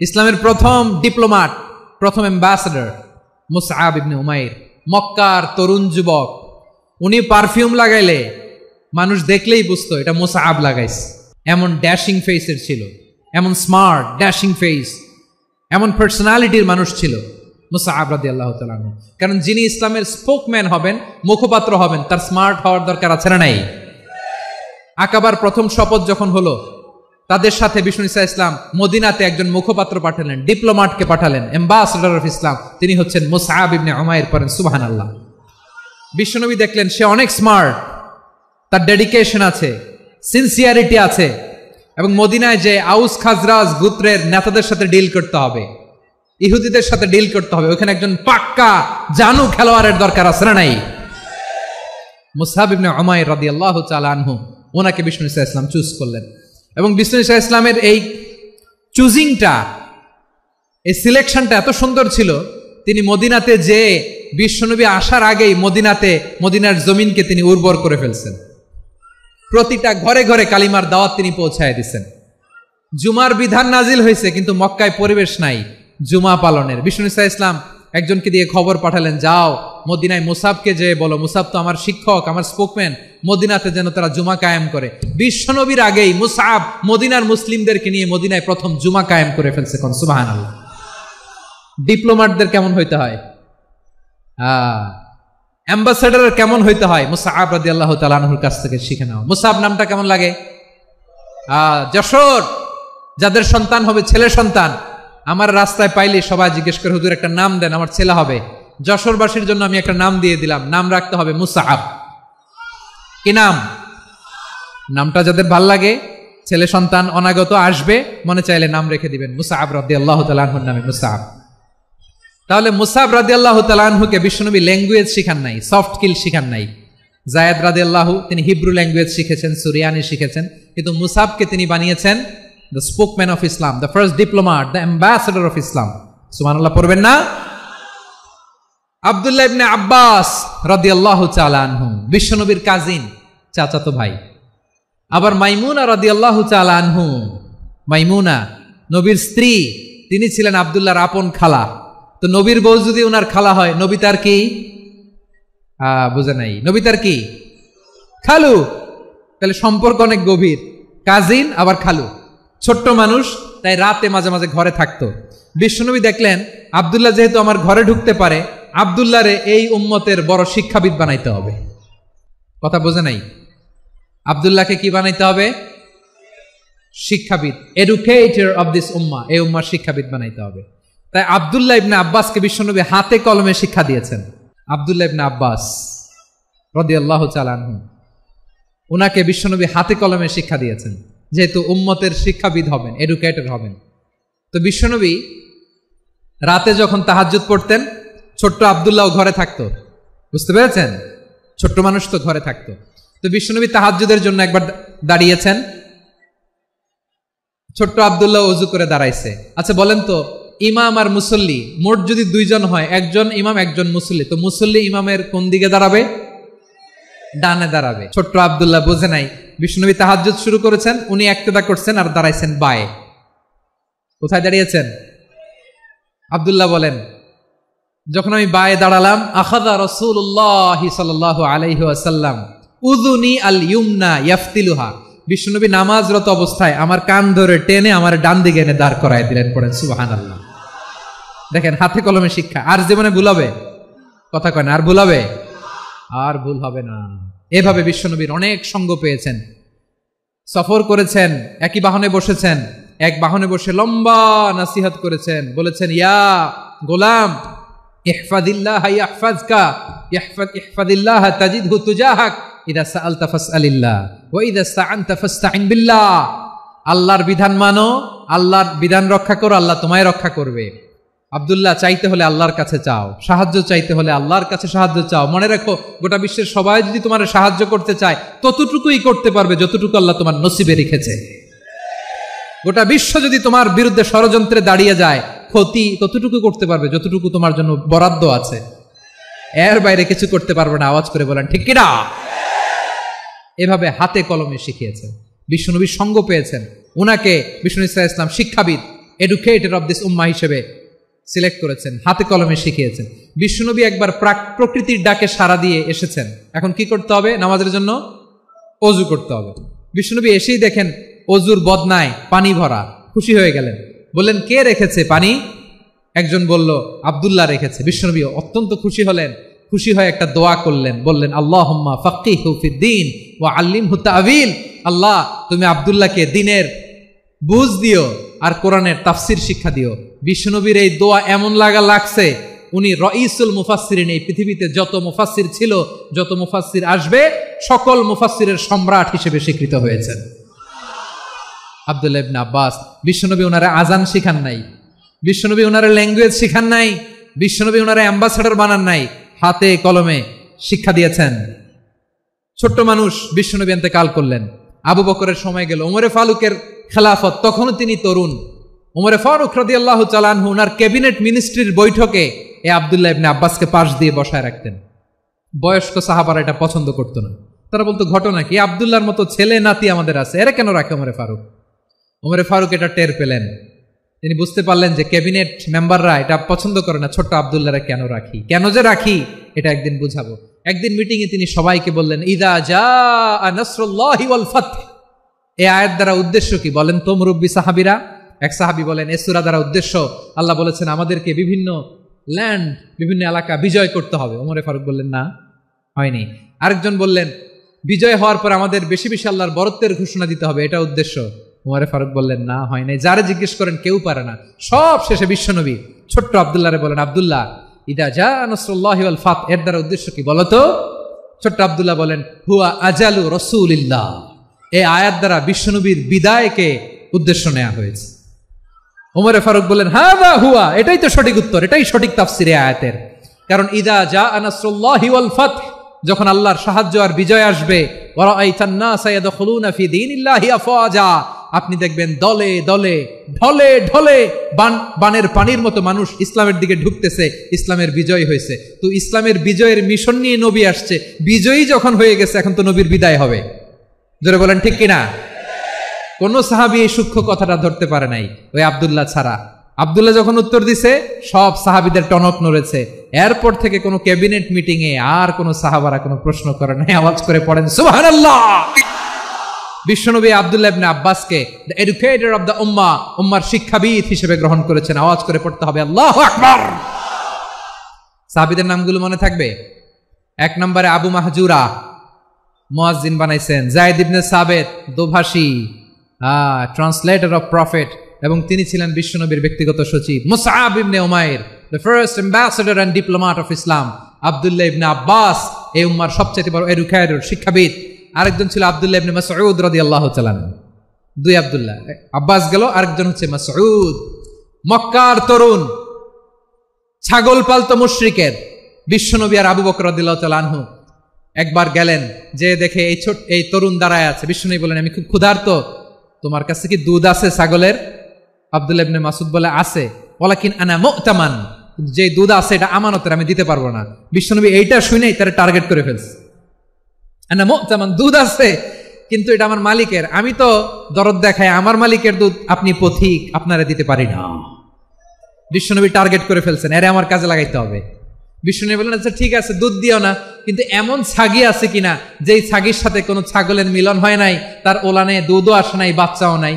Speaker 1: ইসলামের প্রথম ডিপ্লোম্যাট, প্রথম অ্যাম্বাসেডর মুসআব ইবনে উমাইর। মক্কার তরুণ যুবক, উনি পারফিউম লাগাইলে মানুষ দেখলেই বুঝতো এটা মুসআব লাগাইছে। এমন ড্যাশিং ফেসের ছিল, এমন স্মার্ট ড্যাশিং ফেস, এমন পার্সোনালিটির মানুষ ছিল মুসআব রাদিয়াল্লাহু তাআলা আনহু। কারণ যিনি ইসলামের স্পোকম্যান হবেন, মুখপাত্র হবেন, তার স্মার্ট হওয়ার দরকার আছে না নাই? আকাবার প্রথম শপথ যখন হলো, তাদের সাথে বিষ্ণু ইসা ইসলাম মদিনাতে একজন মুখপাত্র পাঠালেন, ডিপ্লোম্যাটকে পাঠালেন, অ্যাম্বাসেডর অফ ইসলাম, তিনি হচ্ছেন মুসআব ইবনে উমাইর। পড়েন সুবহানাল্লাহ। বিশ্বনবী দেখলেন সে অনেক স্মার্ট, তার ডেডিকেশন আছে, সিনসিয়ারিটি আছে, এবং মদিনায় যে আউস খাজরাজ গোত্রের নেতাদের সাথে ডিল করতে হবে, ইহুদিদের সাথে ডিল করতে হবে, ওখানে একজন পাক্কা জানু খেলোয়াড়ের দরকার আছে না নাই? মুসআব ইবনে উমাইর রাদিয়াল্লাহু তাআলা আনহু, ওনাকে বিষ্ণু ইসা ইসলাম চুজ করলেন। এবং বিষ্ণু ইসা ইসলামের এই চুজিংটা, এই সিলেকশনটা এত সুন্দর ছিল, তিনি মদিনাতে যে বিশ্বনবী আসার আগেই মদিনার জমিনকে তিনি উর্বর করে ফেলছেন। প্রতিটা ঘরে ঘরে কালিমার দাওয়াত তিনি পৌঁছায় দিচ্ছেন। জুমার বিধান নাজিল হয়েছে, কিন্তু মক্কায় পরিবেশ নাই জুমা পালনের। বিষ্ণু ইসা ইসলাম একজনকে দিয়ে খবর পাঠালেন, যাও মদিনায় মুসাবকে যে বলো, মুসাব তো আমার শিক্ষক, আমার স্পোকম্যান, মদিনাতে যেন তারা জুমা কায়েম করে। বিশ্বনবীর আগেই মুসাব মদিনার মুসলিমদেরকে নিয়ে মদিনায় প্রথম জুমা কায়েম করে ফেলছে। কোন সুবহানাল্লাহ। ডিপ্লোম্যাটদের কেমন হইতে হয়, অ্যাম্বাসেডার কেমন হইতে হয়, মুসআব রাদিয়াল্লাহু তাআলা আনহুর কাছ থেকে শিখে নাও। মুসআব নামটা কেমন লাগে? যশোর, যাদের সন্তান হবে ছেলে সন্তান, আমার রাস্তায় পাইলে সবাই জিজ্ঞেস করে, হুজুর একটা নাম দেন, আমার ছেলে হবে। যশোরবাসীর জন্য আমি একটা নাম দিয়ে দিলাম, নাম রাখতে হবে মুসআব। কি নাম? নামটা যাদের ভাল লাগে, ছেলে সন্তান অনাগত আসবে, মনে চাইলে নাম রেখে দিবেন মুসআব রাদিয়াল্লাহু তাআলা আনহুর নামে মুসআব। তাহলে মুসআব রাদিয়াল্লাহু তাআলা আনহুকে বিশ্বনবী ল্যাঙ্গুয়েজ শিখান নাই, সফট স্কিল শিখান নাই। যায়েদ রাদিয়াল্লাহু তিনি হিব্রু ল্যাঙ্গুয়েজ শিখেছেন, সুরিয়ানি শিখেছেন, কিন্তু মুসআবকে তিনি বানিয়েছেন the spokesman of Islam, the first diplomat, the ambassador of Islam. সুবহানাল্লাহ পড়বেন না? আব্দুল্লাহ ইবনে আব্বাস রাদিয়াল্লাহু তাআলা আনহু, বিশ্বনবীর কাজিন, চাচাতো ভাই। আবার মাইমুনা রাদিয়াল্লাহু তাআলা আনহু, মাইমুনা নবীর স্ত্রী, তিনি ছিলেন আব্দুল্লাহর আপন খালা। তো নবীর বউ যদি ওনার খালা হয়, নবী তার কি? বুঝে নাই, নবী তার কি? খালু। তাহলে সম্পর্ক অনেক গভীর, কাজিন আবার খালু। ছোট্ট মানুষ, তাই রাতে মাঝে মাঝে ঘরে থাকতো। বিশ্বনবী দেখলেন আব্দুল্লাহ যেহেতু আমার ঘরে ঢুকতে পারে, আব্দুল্লাহরে এই উম্মতের বড় শিক্ষাবিদ বানাইতে হবে। কথা বোঝে নাই? আব্দুল্লাহকে কি বানাইতে হবে? শিক্ষাবিদ, এডুকেটর অফ দিস উম্মাহ, এই উম্মার শিক্ষাবিদ বানাইতে হবে। তাই আব্দুল্লাহ ইবনে আব্বাসকে বিশ্বনবী হাতে কলমে শিক্ষা দিয়েছেন। আব্দুল্লাহ ইবনে আব্বাস রাদিয়াল্লাহু তাআলা আনহু, ওনাকে বিশ্বনবী হাতে কলমে শিক্ষা দিয়েছেন, যেহেতু উম্মতের শিক্ষাবিদ হবেন, এডুকেটর হবেন। তো বিশ্বনবী রাতে যখন তাহাজ্জুদ পড়তেন, ছোট্ট আব্দুল্লাহ ঘরে থাকতো। বুঝতে পেরেছেন? ছোট্ট মানুষ তো ঘরে থাকতো। তো বিশ্বনবী তাহাজ্জুদের জন্য একবার দাঁড়িয়েছেন, ছোট্ট আব্দুল্লাহ ওযু করে দাঁড়াইছে। আচ্ছা বলেন তো, ইমাম আর মুসল্লি মোট যদি দুইজন হয়, একজন ইমাম একজন মুসল্লি, তো মুসল্লি ইমামের কোন দিকে দাঁড়াবে? ডানে দাঁড়াবে। ছোট্ট আব্দুল্লাহ বোঝে নাই, বিশ্বনবী তাহাজ্জুদ শুরু করেছেন, উনি ইক্তেদা করছেন আর দাঁড়াইছেন বায়ে। কোথায় দাঁড়িয়েছেন? আব্দুল্লাহ বলেন, যখন আমি বায়ে দাঁড়ালাম, আখাযা রাসূলুল্লাহ সাল্লাল্লাহু আলাইহি ওয়াসাল্লাম উযুনি আল ইউমনা ইয়াফতিলুহা, বিশ্বনবী নামাজরত অবস্থায় আমার কান ধরে টেনে আমার ডান দিকে এনে দাঁড় করায় দিলেন, পড়েন সুবহানাল্লাহ। দেখেন হাতে কলমে শিক্ষা। আর জীবনে ভুল হবে? কথা কয় না, আর ভুল হবে? আর ভুল হবে না। এভাবে বিশ্বনবীর অনেক সঙ্গ পেয়েছেন, সফর করেছেন, একই বাহনে বসেছেন, এক বাহনে বসে লম্বা নাসিহত করেছেন, বলেছেন ইয়া গোলাম ইহফাদিল্লাহ ইয়াহফাজকা ইহফাদিল্লাহ তাজিদহু তুজাহাক ইদা সাআলতা ফাসআলিল্লাহ ওয়া ইদা ইসতাআনতা ফাসতাইন বিল্লাহ। আল্লাহর বিধান মানো, আল্লাহর বিধান রক্ষা করো, আল্লাহ তোমায় রক্ষা করবে। আব্দুল্লাহ, চাইতে হলে আল্লাহর কাছে চাও, সাহায্য চাইতে হলে আল্লাহর কাছে সাহায্য চাও। মনে রাখো, গোটা বিশ্বের সবাই যদি তোমার সাহায্য করতে চায় ততটুকুই করতে পারবে যতটুকু আল্লাহ তোমার নসিবে রেখেছে। গোটা বিশ্ব যদি তোমার বিরুদ্ধে ষড়যন্ত্রে দাঁড়িয়ে যায়, ক্ষতি ততটুকু করতে পারবে যতটুকু তোমার জন্য বরাদ্দ আছে, এর বাইরে কিছু করতে পারবে না। আওয়াজ করে বলেন ঠিক কিনা? এভাবে হাতে কলমে শিখিয়েছেন, বিশ্বনবীর সঙ্গ পেয়েছেন। উনাকে বিষ্ণু ইসলাম শিক্ষাবিদ, এডুকেটর অফ দিস উম্মাহ হিসেবে সিলেক্ট করেছেন, হাতে কলমে শিখিয়েছেন। বিশ্বনবী একবার প্রকৃতির ডাকে সাড়া দিয়ে এসেছেন, এখন কি করতে হবে? নামাজের জন্য অজু করতে হবে। বিশ্বনবী এসেই দেখেন অজুর বদনায় পানি ভরা, খুশি হয়ে গেলেন, বললেন কে রেখেছে পানি? একজন বলল আব্দুল্লাহ রেখেছে। বিশ্বনবী অত্যন্ত খুশি হলেন, খুশি হয়ে একটা দোয়া করলেন, বললেন আল্লাহুম্মা ফাক্কিহু ফিদ্দীন ওয়া আল্লিমহু তা'ওয়ীল। আল্লাহ, তুমি আব্দুল্লাহকে দ্বীনের বুঝ দিও আর কোরআনের তাফসির শিক্ষা দিও। বিশ্বনবীর এই দোয়া এমন লাগছে, উনি রাইসুল মুফাসসিরিন, এই পৃথিবীতে যত মুফাসসির ছিল, যত মুফাসসির আসবে, সকল মুফাসসিরের সম্রাট হিসেবে স্বীকৃত হয়েছেন আব্দুল্লাহ ইবনে আব্বাস। বিশ্বনবী ওনারা আজান শিখান নাই, বিশ্বনবী ওনারা ল্যাঙ্গুয়েজ শিখান নাই, বিশ্বনবী ওনারা অ্যাম্বাসাডর বানান নাই, হাতে কলমে শিক্ষা দিয়েছেন। ছোট্ট মানুষ বিশ্বনবী ইন্তেকাল করলেন, আবু বকরের সময় গেল, ওমরে ফারুকের খেলাফত, তখনও তিনি তরুণ। ওমরে ফারুক রাদিয়াল্লাহু তাআলা আনহু ওনার ক্যাবিনেট মিনিস্ট্রির বৈঠকে এ আব্দুল্লাহ ইবনে আব্বাসকে পাশ দিয়ে বসায় রাখতেন। বয়স্ক সাহাবারা এটা পছন্দ করতো না, তারা বলতো ঘটনা কি, আব্দুল্লাহর মতো ছেলে নাতি আমাদের আছে, এরা কেন রাখে ওমরে ফারুক? ওমরে ফারুক এটা টের পেলেন, তিনি বুঝতে পারলেন যে ক্যাবিনেট মেম্বাররা এটা পছন্দ করে না, ছোট্ট আব্দুল্লাহরা কেন রাখি, কেন যে রাখি এটা একদিন বুঝাবো। একদিন মিটিং এ তিনি সবাইকে বললেন ইদা জাআ নাসরুল্লাহি ওয়াল ফাতহ। এই আয়াত দ্বারা উদ্দেশ্য কি বলেন তো মুরব্বী সাহাবীরা? এক সাহাবী বলেন এই সূরা দ্বারা উদ্দেশ্য, আল্লাহ বলেছেন আমাদেরকে বিভিন্ন ল্যান্ড, বিভিন্ন এলাকা বিজয় করতে হবে। ওমরে ফারুক বললেন না, হয়নি। আরেকজন বললেন বিজয় হওয়ার পর আমাদের বেশি বেশি আল্লাহর বরত্বের ঘোষণা দিতে হবে, এটা উদ্দেশ্য। ওমরে ফারুক বললেন না, হয় নাই। যারা জিজ্ঞেস করেন কেউ পারে না। সব শেষে বিশ্বনবী ছোট্ট আব্দুল্লাহরে বলেন আব্দুল্লাহ ইদা জাআ নাসরুল্লাহি ওয়াল ফাতহ এর দ্বারা উদ্দেশ্য কি বলো তো? ছোট্ট আব্দুল্লাহ বলেন হুয়া আজালু রাসূলিল্লাহ। এই আয়াত দ্বারা বিশ্বনবীর বিদায়কে উদ্দেশ্য নেওয়া হয়েছে। ওমরে ফারুক বললেন হাযা হুয়া, এটাই তো সঠিক উত্তর, এটাই সঠিক তাফসীর এই আয়াতের। কারণ ইদা জাআ নাসরুল্লাহি ওয়াল ফাতহ, যখন আল্লাহর সাহায্য আর বিজয় আসবে, ওয়া রাআইতান নাসা ইয়াদখুলুনা ফি দীনিল্লাহি আফওয়াজা, আপনি দেখবেন দলে দলে ঢলে ঢলে বানের পানির মতো মানুষ ইসলামের দিকে ঢুকতেছে, ইসলামের বিজয় হয়েছে। তো ইসলামের বিজয়ের মিশন নিয়ে নবী আসছে, বিজয়ী যখন হয়ে গেছে এখন তো নবীর বিদায় হবে। জোরে বলেন ঠিক কিনা? কোন সাহাবী এই সূক্ষ্ম কথাটা ধরতে পারে নাই, ওই আব্দুল্লাহ ছাড়া। আব্দুল্লাহ যখন উত্তর দিছে সব সাহাবীদের টনক নড়েছে। এরপর থেকে কোনো ক্যাবিনেট মিটিং এ আর কোনো সাহাবারা কোনো প্রশ্ন করে নাই, আওয়াজ করে পড়েন সুবহানাল্লাহ। বিশ্বনবী আব্দুল্লাহ ইবনে আব্বাসকে দ্য এডুকেটর অফ দ্য উম্মাহ, উম্মার শিক্ষাবিদ হিসেবে গ্রহণ করেছেন। আওয়াজ করে পড়তে হবে আল্লাহু আকবার। সাহাবীদের নামগুলো মনে থাকবে? এক নম্বরে আবু মাহজুরা, মুয়াজ্জিন বানাইছেন। যায়েদ ইবনে সাবিত, দোভাষী, ট্রান্সলেটর অফ প্রফেট, এবং তিনি ছিলেন বিশ্বনবীর ব্যক্তিগত সচিব। মুসআব ইবনে উমাইর, the first ambassador and diplomat of Islam. আব্দুল্লাহ ইবনে আব্বাস, এই উম্মার সবচেয়ে বড় এডুকেটর, শিক্ষাবিদ। আরেকজন ছিল আব্দুল্লাহ ইবনে মাসউদ রাদিয়াল্লাহু তাআলা আনহু। দুই আব্দুল্লাহ, আব্বাস গেল, আরেকজন হচ্ছে মাসউদ। মক্কার তরুণ, ছাগল পালতো মুশরিকের। বিশ্বনবী আর আবু বকর রাদিয়াল্লাহু তাআলা আনহু একবার গেলেন, যে দেখে এই তরুণ দাঁড়ায় আছে। বিশ্বনবী বলেন আমি খুব ক্ষুধার্ত, তোমার কাছে কি দুধ আছে ছাগলের? আব্দুল্লাহ ইবনে মাসউদ বলে আছে। ওয়ালাকিন আনা মু'তামান, যে দুধ আছে এটা আমানতের, আমি দিতে পারবো না। বিশ্বনবী এইটা শুনেই তার টার্গেট করে ফেলছে। আনা মু'তামান, দুধ আছে কিন্তু এটা আমার মালিকের, আমি তো দরদ দেখাই, আমার মালিকের দুধ আপনি পথিক, আপনারা দিতে পারি না। বিশ্বনবী টার্গেট করে ফেলছেন, এরে আমার কাজে লাগাইতে হবে। বিষ্ণু বললেন, আচ্ছা ঠিক আছে, দুধ দিও না, কিন্তু এমন ছাগি আছে কিনা যেই ছাগির সাথে কোনো ছাগলের মিলন হয় নাই, তার ওলানে দুধও আসে নাই, বাচ্চাও নাই,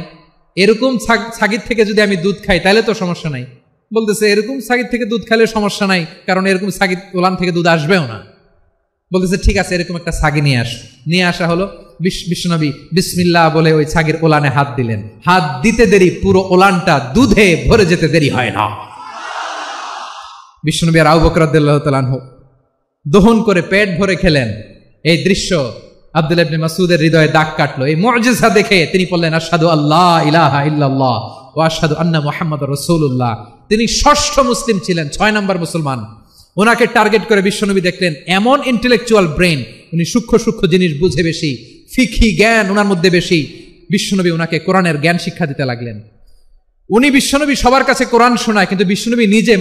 Speaker 1: এরকম ছাগির থেকে যদি আমি দুধ খাই তাহলে তো সমস্যা নাই। বলতেছে এরকম ছাগির থেকে দুধ খাইলে সমস্যা নাই, কারণ এরকম ছাগির ওলান থেকে দুধ আসবেও না। বলতেছে ঠিক আছে, এরকম একটা ছাগি নিয়ে আসা হলো। বিশ্বনবী বিসমিল্লাহ বলে ওই ছাগির ওলানে হাত দিলেন। হাত দিতে দেরি, পুরো ওলানটা দুধে ভরে যেতে দেরি হয় না। বিশ্বনবী আর আবু বকর রাদিয়াল্লাহু তাআলা আনহু দহন করে পেট ভরে খেলেন। এই দৃশ্য আব্দুল্লাহ ইবনে মাসউদের হৃদয়ে দাগ কাটলো। এই মুআজিজা দেখে তিনি বললেন, আশহাদু আল্লা ইলাহা ইল্লাল্লাহ ওয়া আশহাদু আন্না মুহাম্মাদুর রাসূলুল্লাহ। তিনি ষষ্ঠ মুসলিম ছিলেন, 6 নম্বর মুসলমান। ওনাকে টার্গেট করে বিশ্বনবী দেখলেন এমন ইন্টেলেকচুয়াল ব্রেন, উনি সূক্ষ্ম সূক্ষ্ম জিনিস বুঝে বেশি, ফিকহি জ্ঞান ওনার মধ্যে বেশি। বিশ্বনবী ওনাকে কোরআনের জ্ঞান শিক্ষা দিতে লাগলেন। উনি বিশ্বনবী সবার কাছে কোরআন শোনায়, কিন্তু বিশ্বনবী নিজে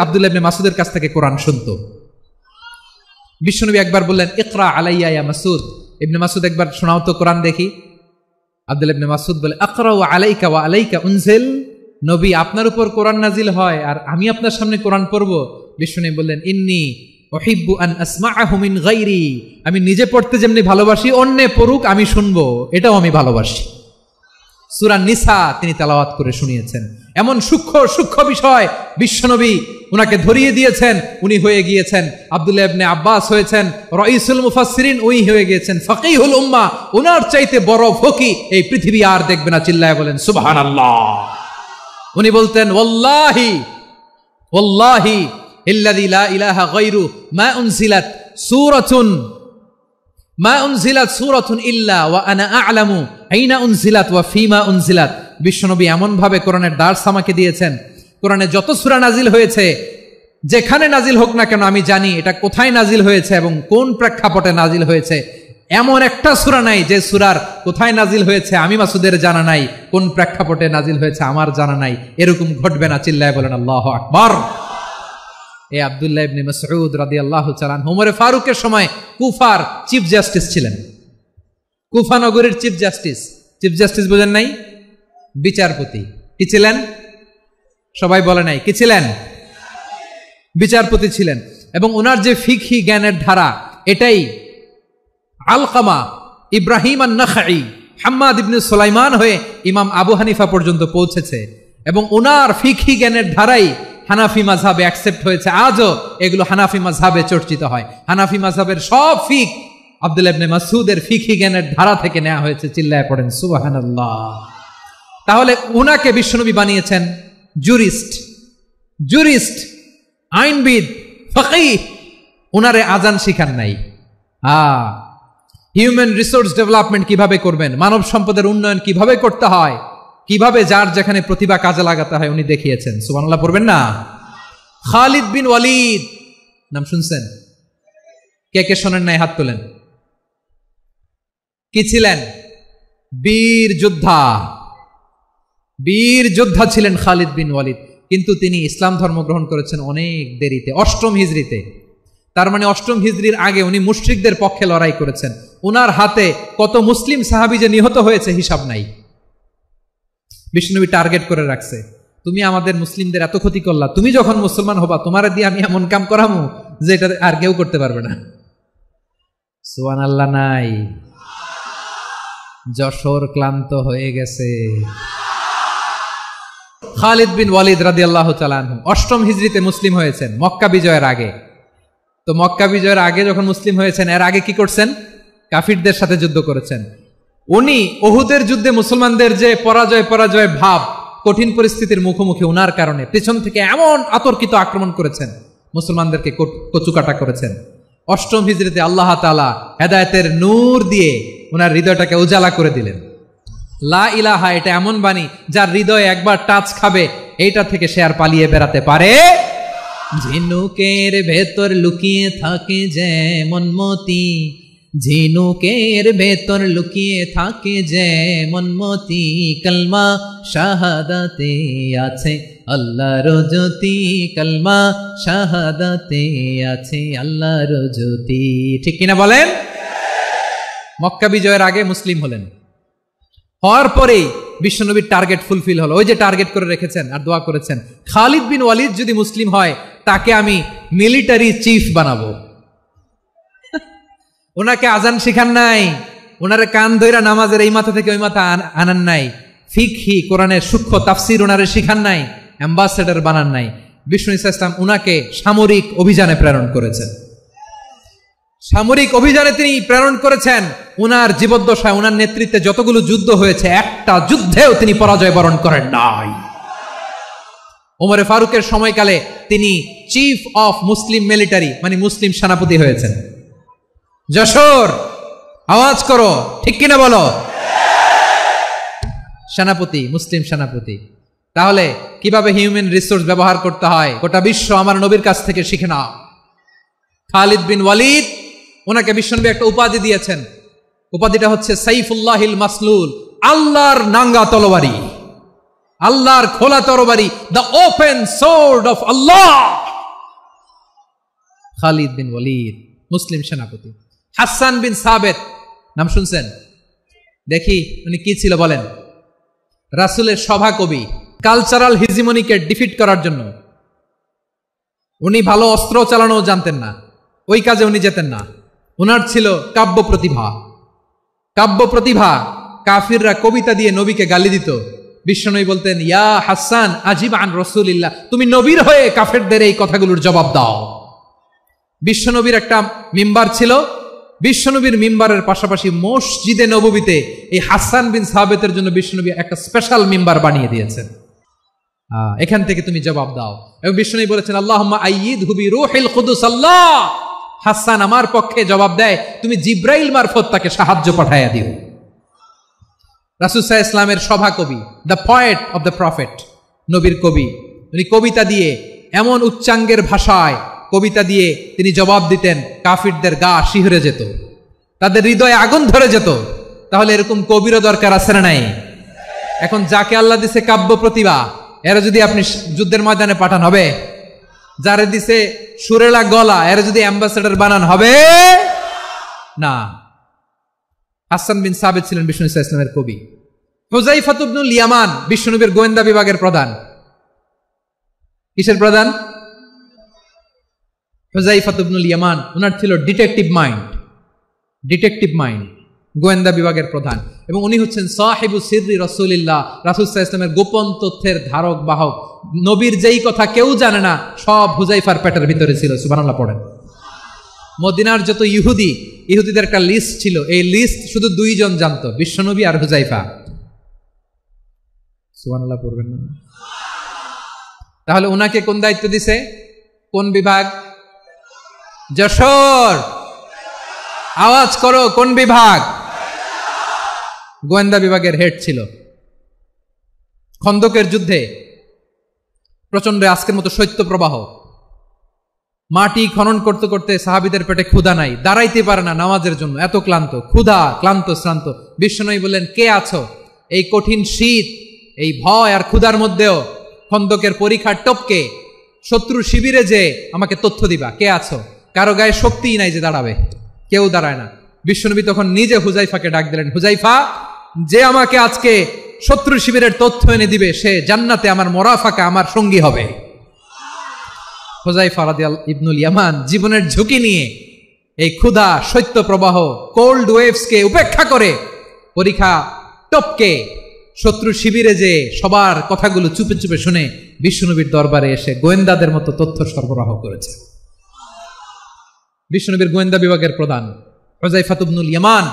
Speaker 1: আব্দুল্লাহ ইবনে মাসউদের কাছ থেকে কোরআন শুনতো। বিশ্বনবী একবার বললেন, ইকরা আলাইয়া ইয়া মাসউদ। ইবনে মাসউদ একবার শোনাও তো কোরআন দেখি। আব্দুল্লাহ ইবনে মাসউদ বলে, আকরাউ আলাইকা ওয়া আলাইকা উনজিল। নবী, আপনার উপর কোরআন নাজিল হয় আর আমি আপনার সামনে কোরআন পড়ব। বিশ্বনবী বললেন, ইন্নী উহিব্বু আন আসমাআহু মিন গায়রি। আমি নিজে পড়তে যেমনি ভালোবাসি, অন্যে পড়ুক আমি শুনবো, এটাও আমি ভালোবাসি। সূরা নিসা তিনি তেলাওয়াত করে শুনিয়েছেন। এমন সূক্ষ্ম সূক্ষ্ম বিষয় বিশ্বনবী উনাকে ধরিয়ে দিয়েছেন। উনি হয়ে গিয়েছেন আব্দুল্লাহ ইবনে আব্বাস, হয়েছেন রাইসুল মুফাসসিরিন, উনি হয়ে গিয়েছেন ফাকিহুল উম্মাহ। উনার চাইতে বড় ফকি এই পৃথিবী আর দেখবে না। চিল্লায় বলেন সুবহানাল্লাহ। উনি বলতেন, ওয়াল্লাহি ওয়াল্লাহি ইল্লাযী লা ইলাহা গায়রু মা উনজিলাত সূরাতুন ইল্লা ওয়া আনা আ'লামু আইনা উনজিলাত ওয়া ফিমা উনজিলাত। বিশ্বনবী এমন ভাবে কোরআনের দার্স আমাকে দিয়েছেন, কোরআনে যত সূরা নাজিল হয়েছে, যেখানে নাজিল হোক না কেন আমি জানি এটা কোথায় নাজিল হয়েছে এবং কোন প্রেক্ষাপটে নাজিল হয়েছে। এমন একটা সূরা নাই যে সূরার কোথায় নাজিল হয়েছে আমি মাসুদের জানা নাই, কোন প্রেক্ষাপটে নাজিল হয়েছে আমার জানা নাই। এরকম ঘটবে না। চিল্লায় বলেন আল্লাহু আকবার। এই আব্দুল্লাহ ইবনে মাসউদ রাদিয়াল্লাহু তাআলা আনহু ওমর ফারুকের সময় কুফার চিফ জাস্টিস ছিলেন। কুফা নগরীর চিফ জাস্টিস বোঝেন নাই? বিচারপতি। কি ছিলেন? সবাই বলে নাই, কি ছিলেন? বিচারপতি ছিলেন। এবং ওনার যে ফিকহি জ্ঞানের ধারা, এটাই আলকামা, ইব্রাহিম আন-নাখাই, হাম্মাদ ইবনে সুলাইমান হয়ে ইমাম আবু হানিফা পর্যন্ত পৌঁছেছে। এবং ওনার ফিকহি জ্ঞানের ধারাই হানাফি মাযহাবে অ্যাকসেপ্ট হয়েছে। আজও এগুলো হানাফি মাযহাবে চর্চিত হয়। হানাফি মাযহাবের সব ফিক আব্দুল্লাহ ইবনে মাসউদের ফিকহি জ্ঞানের ধারা থেকে নেওয়া হয়েছে। চিল্লায় পড়েন সুবহানাল্লাহ। তাহলে উনাকে বিশ্বনবী বানিয়েছেন জুরিস্ট, আইনবিদ, ফাকিহ। উনারে আজান শিখান নাই। হিউম্যান রিসোর্স ডেভেলপমেন্ট কিভাবে করবেন, মানব সম্পদের উন্নয়ন কিভাবে করতে হয়, কিভাবে যার যেখানে প্রতিভা কাজে লাগাতে হয় উনি দেখিয়েছেন। সুবহানাল্লাহ পড়বেন না? খালিদ বিন ওয়ালিদ নাম শুনছেন? কে কে শোনেন নাই হাত তোলেন। কি ছিলেন? বীর যোদ্ধা ছিলেন খালিদ বিন ওয়ালিদ। কিন্তু তিনি ইসলাম ধর্ম গ্রহণ করেছেন অনেক দেরিতে, 8ম হিজরিতে। তার মানে 8ম হিজরির আগে উনি মুশরিকদের পক্ষে লড়াই করেছেন। ওনার হাতে কত মুসলিম সাহাবী যে নিহত হয়েছে হিসাব নাই। বিষ্ণুনবী টার্গেট করে রাখছে, তুমি আমাদের মুসলিমদের এত ক্ষতি করলা, তুমি যখন মুসলমান হবা তোমার দিয়ে আমি এমন কাম করামু যে এটা আর কেউ করতে পারবে না। সুবহানাল্লাহ নাই? যশোর ক্লান্ত হয়ে গেছে। খালিদ বিন ওয়ালিদ রাদিয়াল্লাহু তাআলা আনহু 8ম হিজরিতে মুসলিম হয়েছেন, মক্কা বিজয়ের আগে। তো মক্কা বিজয়ের আগে যখন মুসলিম হয়েছেন, এর আগে কি করছেন? কাফিরদের সাথে যুদ্ধ করেছেন। উনি উহুদের যুদ্ধে মুসলমানদের যে পরাজয় ভাব, কঠিন পরিস্থিতির মুখোমুখি উনার কারণে পেছন থেকে এমন আতর্কিত আক্রমণ করেছেন, মুসলমানদেরকে কচুকাটা করেছেন। 8ম হিজরিতে আল্লাহ তাআলা হেদায়েতের নূর দিয়ে উনার হৃদয়টাকে উজালা করে দিলেন। লা ইলাহা এটা এমন বাণী যার হৃদয়ে একবার টাচ খাবে, এইটা থেকে সে আর পালিয়ে বেড়াতে পারে। ঝিনুকের ভেতর লুকিয়ে থাকে যেমন মতি, ঝিনুকের ভেতর লুকিয়ে থাকে যেমন মতি, কলমা শাহাদাতে আছে আল্লাহর জ্যোতি, কলমা শাহাদাতে আছে আল্লাহর জ্যোতি। ঠিক কিনা বলেন? মক্কা বিজয়ের আগে মুসলিম হলেন, হওয়ার পরেই বিশ্বনবীর টার্গেট ফুলফিল হলো। ওই যে টার্গেট করে রেখেছেন আর দোয়া করেছেন, খালিদ বিন ওয়ালিদ যদি মুসলিম হয় তাকে আমি মিলিটারি চিফ বানাবো। ওনাকে আজান শিখান নাই, ওনারে কান ধইরা নামাজের এই মাথা থেকে ওই মাথা আনান নাই, ফিকহি কোরআনের সূক্ষ্ম তাফসীর ওনারে শিখান নাই, অ্যাম্বাসেডর বানান নাই। বিষ্ণু ইসলাম উনাকে সামরিক অভিযানে প্রেরণ করেছেন। সামরিক অভিযানে তিনি প্রেরণ করেছেন। উনার জীবদ্দশায় উনার নেতৃত্বে যতগুলো যুদ্ধ হয়েছে, একটা যুদ্ধেও তিনি পরাজয় বরণ করেন নাই। ওমরে ফারুকের সময়কালে তিনি চিফ অফ মুসলিম মিলিটারি, মানে মুসলিম সেনাপতি হয়েছেন। যশোর আওয়াজ করো, ঠিক কিনা বলো? সেনাপতি, মুসলিম সেনাপতি। তাহলে কিভাবে হিউম্যান রিসোর্স ব্যবহার করতে হয় গোটা বিশ্ব আমার নবীর কাছ থেকে শিখে নাও। খালিদ বিন ওয়ালিদ, ওনাকে বিশ্বনবী একটা উপাধি দিয়েছেন। উপাধিটা হচ্ছে সাইফুল্লাহিল মাসলুল, আল্লাহর নাঙ্গা তরবারি, আল্লাহর খোলা তরবারি, দ্য ওপেন সোর্ড অফ আল্লাহ। খালিদ বিন ওয়ালিদ মুসলিম সেনাপতি। হাসান বিন সাবেত নাম শুনছেন? দেখি উনি কি ছিল বলেন। রাসূলের সভা কবি, কালচারাল হিজিমনিকে ডিফিট করার জন্য। উনি ভালো অস্ত্র চালানো জানতেন না, ওই কাজে উনি যেতেন না। উনার ছিল কাব্য প্রতিভা। কাব্য প্রতিভা, কাফিররা কবিতা দিয়ে নবীকে গালি দিত। বিশ্বনবী বলতেন, ইয়া হাসান আজিব আন রাসূলিল্লাহ, তুমি নবীর হয়ে কাফেরদের এই কথাগুলোর জবাব দাও। বিশ্বনবীর একটা মিম্বার ছিল। বিশ্বনবীর মিম্বারের পাশাপাশি মসজিদে নববীতে এই হাসান বিন সাবেতের জন্য বিশ্বনবী একটা স্পেশাল মিম্বার বানিয়ে দিয়েছেন। এখান থেকে তুমি জবাব দাও। এবং বিশ্বনবী বলেছেন, আল্লাহুম্মা আইয়িদহু বিরূহিল কুদুস। আল্লাহ, হাসান আমার পক্ষে জবাব দেয়, তুমি জিব্রাইল মারফত তাকে সাহায্য পাঠাইয়া দিও। রাসূল সাল্লাল্লাহু আলাইহি ওয়াসাল্লামের সভা কবি, the poet of the prophet, নবীর কবি। উনি কবিতা দিয়ে, এমন উচ্চাঙ্গের ভাষায় কবিতা দিয়ে তিনি জবাব দিতেন, কাফিরদের গা শিহরে যেত, তাদের হৃদয়ে আগুন ধরে যেত। তাহলে এরকম কবিরও দরকার আছে না নাই? এখন যাকে আল্লাহ দিছে কাব্য প্রতিভা, এরা যদি আপনি যুদ্ধের ময়দানে পাঠান হবে? যারে দিছে সুরেলা গলা, এরা যদি অ্যাম্বাসেডর বানান হবে না। হাসান বিন সাবেত ছিলেন বিষ্ণু ইসলামের কবি। হুযায়ফা ইবনুল ইয়ামান বিশ্বনবীর গোয়েন্দা বিভাগের প্রধান। কিসের প্রধান? হুযায়ফা ইবনুল ইয়ামান। ওনার ছিল ডিটেকটিভ মাইন্ড, ডিটেকটিভ মাইন্ড, গোয়েন্দা বিভাগের প্রধান। এবং উনি হচ্ছেন সাহিবু সিররি রাসূলিল্লাহ, রাসূল সাল্লাল্লাহু আলাইহি ওয়াসাল্লামের গোপন তথ্যের ধারক বাহক। নবীর যেই কথা কেউ জানে না, সব হুযায়ফার পেটের ভিতরে ছিল। সুবহানাল্লাহ পড়েন। মদিনার যত ইহুদিদের একটা লিস্ট ছিল, এই লিস্ট শুধু দুইজন জানতো, বিশ্বনবী আর হুযায়ফা। সুবহানাল্লাহ পড়বেন না? তাহলে উনাকে কোন দায়িত্ব দিছে? কোন বিভাগ? যশোর আওয়াজ করো, কোন বিভাগ? গোয়েন্দা বিভাগের হেড ছিল। খন্দকের যুদ্ধে প্রচন্ড আজকের মতো শৈত্য প্রবাহ, মাটি খনন করতে করতে সাহাবীদের পেটে ক্ষুধা নাই, দাঁড়াইতে পারে না নামাজের জন্য, এত ক্লান্ত, ক্ষুধা, ক্লান্ত, শ্রান্ত। বিশ্বনবী বললেন, কে আছো? এই কঠিন শীত, এই ভয় আর ক্ষুধার মধ্যেও খন্দকের পরীক্ষার টপকে শত্রু শিবিরে যে আমাকে তথ্য দিবা, কে আছো? কারো গায়ে শক্তিই নাই যে দাঁড়াবে, কেউ দাঁড়ায় না। বিশ্বনবী তখন নিজে হুযায়ফাকে ডাক দিলেন, হুযায়ফা, যে আমাকে আজকে শত্রু শিবিরের তথ্য এনে দিবে, সে জান্নাতে আমার মোরাফাকা, আমার সঙ্গী হবে। হুযায়ফা রাদিয়াল্লাহু ইবনুল ইয়ামান জীবনের ঝুঁকি নিয়ে এই ক্ষুধা, শৈত্য প্রবাহ, কোল্ড ওয়েভসকে উপেক্ষা করে পরীক্ষা টপকে শত্রু শিবিরে যে সবার কথাগুলো চুপে চুপে শুনে বিশ্বনবীর দরবারে এসে গোয়েন্দাদের মতো তথ্য সরবরাহ করেছে। বিশ্বনবীর গোয়েন্দা বিভাগের প্রধান হুযায়ফা ইবনুল ইয়ামান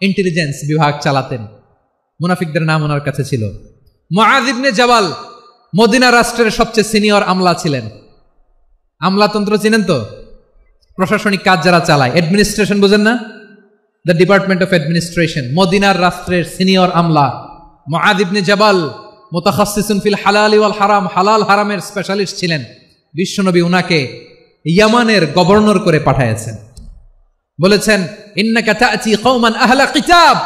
Speaker 1: ইন্টেলিজেন্স বিভাগ চালাতেন। মুনাফিকদের নাম ওনার কাছে ছিল। মুআয ইবনে জাবাল মদিনা রাষ্ট্রের সবচেয়ে সিনিয়র আমলা ছিলেন। আমলাতন্ত্র চিনেন তো? প্রশাসনিক কাজ যারা চালায়, অ্যাডমিনিস্ট্রেশন বুঝেন না? The department of administration. মদিনার রাষ্ট্রের সিনিয়র আমলা মুআয ইবনে জাবাল মুতাখাসসিসুন ফিল হালাল ওয়াল হারাম, হালাল হারামের স্পেশালিস্ট ছিলেন। বিশ্বনবী উনাকে ইয়ামানের গভর্নর করে পাঠাইছেন। বলেছেন, ইন্নাকা তা'তি কওমান আহলা কিতাব,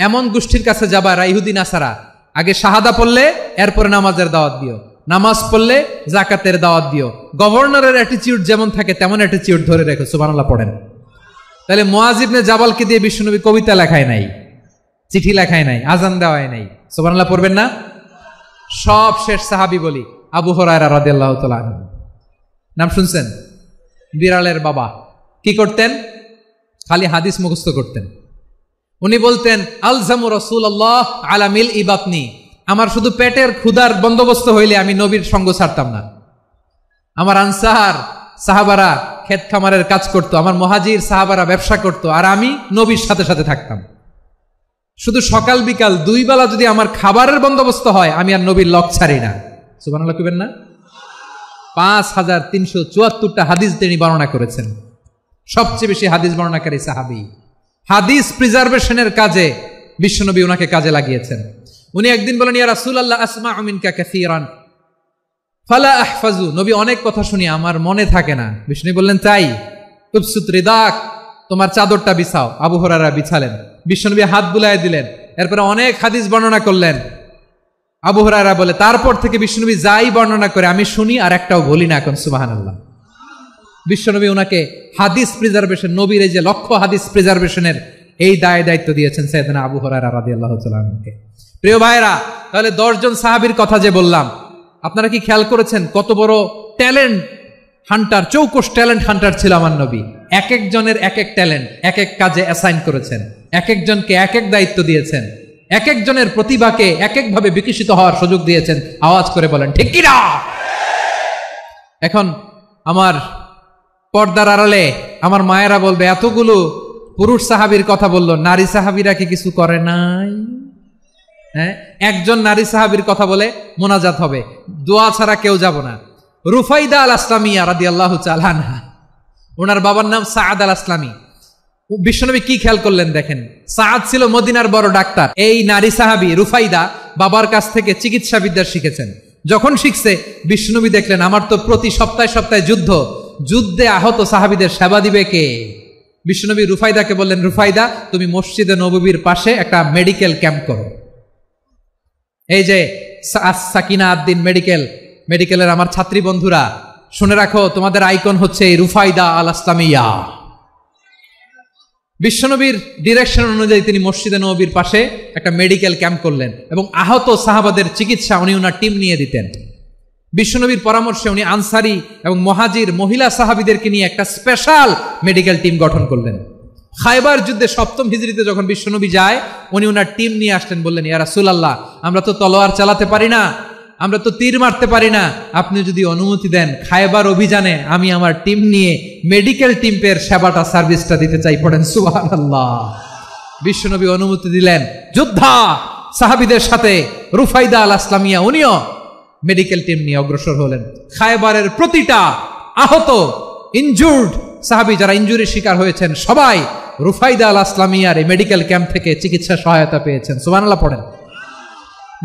Speaker 1: এমন গোষ্ঠীর কাছে যাবা ইহুদি নাসারা, আগে শাহাদা পড়লে এরপরে নামাজের দাওয়াত দিও, নামাজ পড়লে যাকাতের দাওয়াত দিও। গভর্নরের অ্যাটিটিউড যেমন থাকে তেমন অ্যাটিটিউড ধরে রেখো। সুবহানাল্লাহ পড়েন। তাহলে মুআয ইবনে জাবালকে দিয়ে বিশ্বনবী কবিতা লেখায় নাই, চিঠি লেখায় নাই, আজান দেওয়ায় নাই। সুবহানাল্লাহ পড়বেন না? সব শেষ সাহাবী বলি আবু হুরায়রা রাদিয়াল্লাহু তাআলা আনহু, নাম শুনছেন? বিড়ালের বাবা। কি করতেন? খালি হাদিস মুখস্থ করতেন। উনি বলতেন আলজামু রাসূলুল্লাহ আলা মিল ইবাতনি, আমার শুধু পেটের ক্ষুধার বন্দোবস্ত হইলে আমি নবীর সঙ্গ ছাড়তাম না। আমার আনসার সাহাবারা ক্ষেত খামারের কাজ করতো, আমার মুহাজির সাহাবারা ব্যবসা করতো, আর আমি নবীর সাথে সাথে থাকতাম। শুধু সকাল বিকাল 2 বেলা যদি আমার খাবারের বন্দোবস্ত হয়, আমি আর নবীর লক ছাড়ি না। সুবহানাল্লাহ কইবেন না? 5374টা হাদিস তিনি বর্ণনা করেছেন। সবচেয়ে বেশি হাদিস বর্ণনাকারী সাহাবী। হাদিস প্রিজার্ভেশনের কাজে বিশ্বনবী ওনাকে কাজে লাগিয়েছেন। উনি একদিন বলেন, ইয়া রাসূলুল্লাহ আসমাউ মিনকা কাসীরান ফালা আহফাজু, নবী অনেক কথা শুনি আমার মনে থাকে না। বিষ্ণু বললেন, তাই? উবসুত রিদাক, তোমার চাদরটা বিছাও। আবু হুরায়রা বিছালেন, বিশ্বনবী হাত বুলায় দিলেন, এরপরে অনেক হাদিস বর্ণনা করলেন। আবু হুরায়রা বলে, তারপর থেকে বিশ্বনবী যাই বর্ণনা করে আমি শুনি আর একটাও বলি না। এখন সুবহানাল্লাহ। বিশ্বনবী ওনাকে হাদিস প্রিজার্ভেশন, নবীর এই যে লক্ষ্য হাদিস প্রিজার্ভেশনের এই দায়িত্ব দিয়েছেন সাইয়েদনা আবু হুরায়রা রাদিয়াল্লাহু তাআলা আনহুকে। প্রিয় ভাইরা, তাহলে 10 জন সাহাবীর কথা যে বললাম, আপনারা কি খেয়াল করেছেন কত বড় ট্যালেন্ট হান্টার, চৌকস ট্যালেন্ট হান্টার ছিল আমার নবী। এক একজনের এক এক ট্যালেন্ট, এক এক কাজে অ্যাসাইন করেছেন, এক একজনকে এক এক দায়িত্ব দিয়েছেন, এক একজনের প্রতিভাকে এক একভাবে বিকশিত হওয়ার সুযোগ দিয়েছেন। আওয়াজ করে বলেন ঠিক কি না? এখন আমার পর্দার আড়ালে আমার মায়েরা বলবে, এতগুলো পুরুষ সাহাবীর কথা বললো, নারী সাহাবীরা কি কিছু করে নাই? হ্যাঁ, একজন নারী সাহাবীর কথা বলে মোনাজাত হবে, দোয়া ছাড়া কেউ যাব না। রুফাইদা আল আসলামিয়া রাদিয়াল্লাহু তাআলা আনহা, ওনার বাবার নাম সাআদ আল আসলামি। বিশ্বনবী কি খেয়াল করলেন দেখেন, সাআদ ছিল মদিনার বড় ডাক্তার। এই নারী সাহাবী রুফাইদা বাবার কাছ থেকে চিকিৎসা বিদ্যা শিখেছেন। যখন শিখছে, বিশ্বনবী দেখলেন আমার তো প্রতি সপ্তাহে সপ্তাহে যুদ্ধে আহত সাহাবীদের সেবা দিবে কে? বিশ্বনবী রুফাইদাকে বললেন, রুফাইদা তুমি মসজিদে নববীর পাশে একটা মেডিকেল ক্যাম্প করো। এই যে সাকিনা আদ্দিন মেডিকেলের আমার ছাত্রী বন্ধুরা, শুনে রাখো, তোমাদের আইকন হচ্ছে এই রুফাইদা আল আসলামিয়া। বিশ্বনবীর ডিরেকশন অনুযায়ী তিনি মসজিদে নববীর পাশে একটা মেডিকেল ক্যাম্প করলেন এবং আহত সাহাবাদের চিকিৎসা উনি ওনার টিম নিয়ে দিতেন। বিশ্বনবীর পরামর্শে উনি আনসারি এবং মুহাজির মহিলা সাহাবীদেরকে নিয়ে একটা স্পেশাল মেডিকেল টিম গঠন করলেন। খায়বার যুদ্ধে 7ম হিজরিতে যখন বিশ্বনবী যায়, উনি ওনার টিম নিয়ে আসলেন, বললেন, ইয়া রাসূলুল্লাহ, আমরা তো তলোয়ার চালাতে পারি না, আমরা তো তীর মারতে পারি না, আপনি যদি অনুমতি দেন খায়বার অভিযানে আমি আমার টিম নিয়ে মেডিকেল টিমের সেবাটা সার্ভিসটা দিতে চাই। পড়েন সুবহানাল্লাহ। বিশ্বনবী অনুমতি দিলেন, যোদ্ধা সাহাবীদের সাথে রুফাইদা আল আসলামিয়া উনিও মেডিকেল টিম নিয়ে অগ্রসর হলেন। খায়বারের প্রতিটা আহত ইনজুর্ড সাহাবী যারা ইনজুরির শিকার হয়েছেন, সবাই রুফাইদা আল আসলামিয়ার এই মেডিকেল ক্যাম্প থেকে চিকিৎসা সহায়তা পেয়েছেন। সুবহানাল্লাহ পড়েন।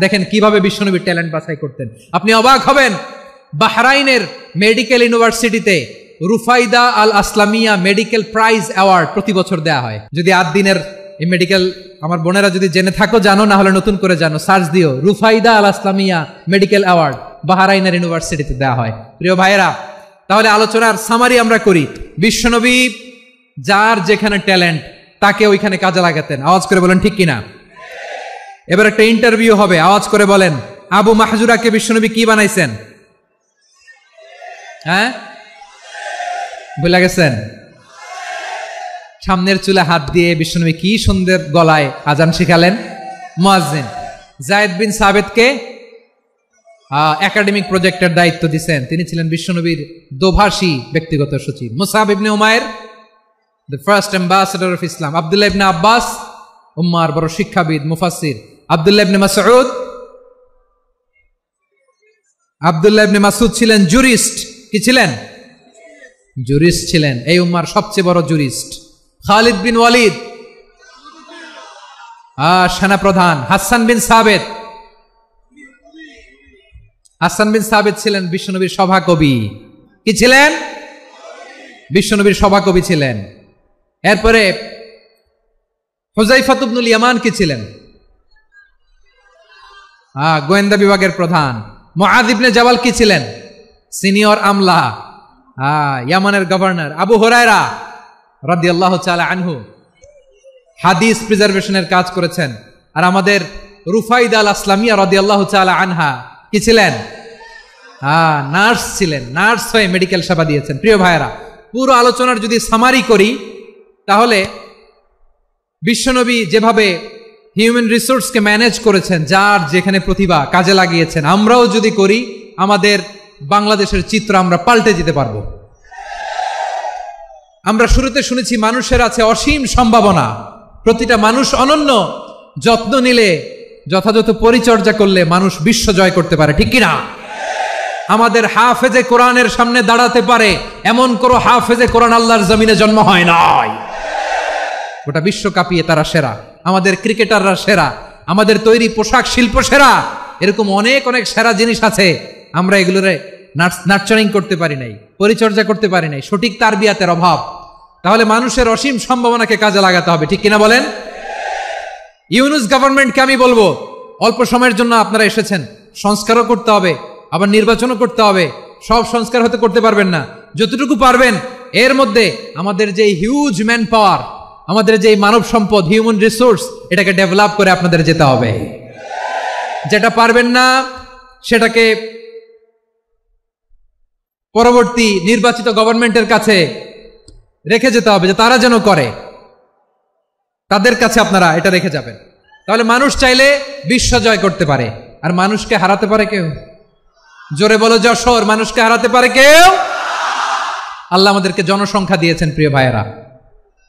Speaker 1: দেখেন কিভাবে বিশ্বনবী ট্যালেন্ট বাছাই করতেন। আপনি অবাক হবেন, বাহরাইনের মেডিকেল ইউনিভার্সিটিতে রুফাইদা আল আসলামিয়া মেডিকেল প্রাইজ অ্যাওয়ার্ড প্রতি বছর দেয়া হয়। যদি আদ্দিনের এই মেডিকেল আমার বোনেরা যদি জেনে থাকো জানো, না হলে নতুন করে জানো, সার্চ দিও, রুফাইদা আল আসলামিয়া মেডিকেল অ্যাওয়ার্ড বাহরাইনের ইউনিভার্সিটিতে দেয়া হয়। প্রিয় ভাইয়েরা, তাহলে আলোচনার সামারি আমরা করি। বিশ্বনবী যার যেখানে ট্যালেন্ট তাকে ওইখানে কাজে লাগাতেন। আওয়াজ করে বলেন ঠিক কিনা? এবার একটা ইন্টারভিউ হবে, আওয়াজ করে বলেন, আবু মাহজুরাকে বিশ্বনবী কি বানাইছেন? হ্যাঁ, ভুলে গেছেন? সামনের চুলে হাত দিয়ে বিশ্বনবী কি সুন্দর গলায় আজান শিখালেন। মুয়াজ্জিন। যায়েদ বিন সাবিতকে একাডেমিক প্রজেক্টের দায়িত্ব দিয়েছেন, তিনি ছিলেন বিশ্বনবীর দোভাষী ব্যক্তিগত সচিব। মুসাব ইবনে উমাইর, the first ambassador of Islam. আব্দুল্লাহ ইবনে আব্বাস, উম্মার বড় শিক্ষাবিদ মুফাসসির। আব্দুল্লাহ ইবনে মাসউদ ছিলেন জুরিস্ট। কি ছিলেন? জুরিস্ট ছিলেন, এই উম্মার সবচেয়ে বড় জুরিস্ট। খালিদ বিন ওয়ালিদ, সেনাপ্রধান। হাসান বিন সাবিত ছিলেন বিশ্বনবীর সভাকবি। কি ছিলেন? বিশ্বনবীর সভাকবি ছিলেন। এরপরে হুযায়ফা ইবনুল ইয়ামান কি ছিলেন? গোয়েন্দা বিভাগের প্রধান। মুআয ইবনে জাবাল কি ছিলেন? সিনিয়র আমলা, ইয়ামানের গভর্নর। আবু হুরায়রা রাদিয়াল্লাহু তাআলা আনহু হাদিস প্রিজার্ভেশনের কাজ করেছেন। আর আমাদের রুফাইদা আল আসলামিয়া রাদিয়াল্লাহু তাআলা আনহা কি ছিলেন? নার্স ছিলেন। নার্স হয়ে মেডিকেল সেবা দিয়েছেন। প্রিয় ভাইয়েরা, পুরো আলোচনার যদি সামারি করি, তাহলে বিশ্বনবী যেভাবে হিউম্যান রিসোর্সকে ম্যানেজ করেছেন, যার যেখানে প্রতিভা কাজে লাগিয়েছেন, আমরাও যদি করি, আমাদের বাংলাদেশের চিত্র আমরা পাল্টে যেতে পারবো। আমরা শুরুতে শুনেছি মানুষের আছে অসীম সম্ভাবনা, প্রতিটা মানুষ অনন্য, যত্ন নিলে, যথাযথ পরিচর্যা করলে মানুষ বিশ্ব জয় করতে পারে, ঠিক কিনা? আমাদের হাফেজে কোরআনের সামনে দাঁড়াতে পারে এমন কোন হাফেজে কোরআন আল্লাহর জমিনে জন্ম হয় নাই। গোটা বিশ্ব কাঁপিয়ে তারা সেরা, আমাদের ক্রিকেটাররা সেরা, আমাদের তৈরি পোশাক শিল্প সেরা, এরকম অনেক অনেক সেরা জিনিস আছে, আমরা এগুলোরে নার্চারিং করতে পারি নাই, পরিচর্যা করতে পারি নাই, সঠিক তারবিয়াতের অভাব। তাহলে মানুষের অসীম সম্ভাবনাকে কাজে লাগাতে হবে, ঠিক কিনা বলেন? ইউনুস গভর্নমেন্টকে আমি বলবো, অল্প সময়ের জন্য আপনারা এসেছেন, সংস্কারও করতে হবে, আবার নির্বাচনও করতে হবে। সব সংস্কার হতে করতে পারবেন না, যতটুকু পারবেন এর মধ্যে আমাদের যে হিউজ ম্যান পাওয়ার, আমাদের যে মানব সম্পদ, হিউম্যান রিসোর্স, এটাকে ডেভেলপ করে আপনাদের যেতে হবে। যেটা পারবেন না সেটাকে পরবর্তী নির্বাচিত গভর্নমেন্টের কাছে রেখে যেতে হবে, যে তারা যেন করে, তাদের কাছে আপনারা এটা রেখে যাবেন। তাহলে মানুষ চাইলে বিশ্ব জয় করতে পারে। আর মানুষকে হারাতে পারে কেউ? জোরে বলো যশোর, মানুষকে হারাতে পারে কেউ? আল্লাহ আমাদেরকে জনসংখ্যা দিয়েছেন প্রিয় ভাইয়েরা,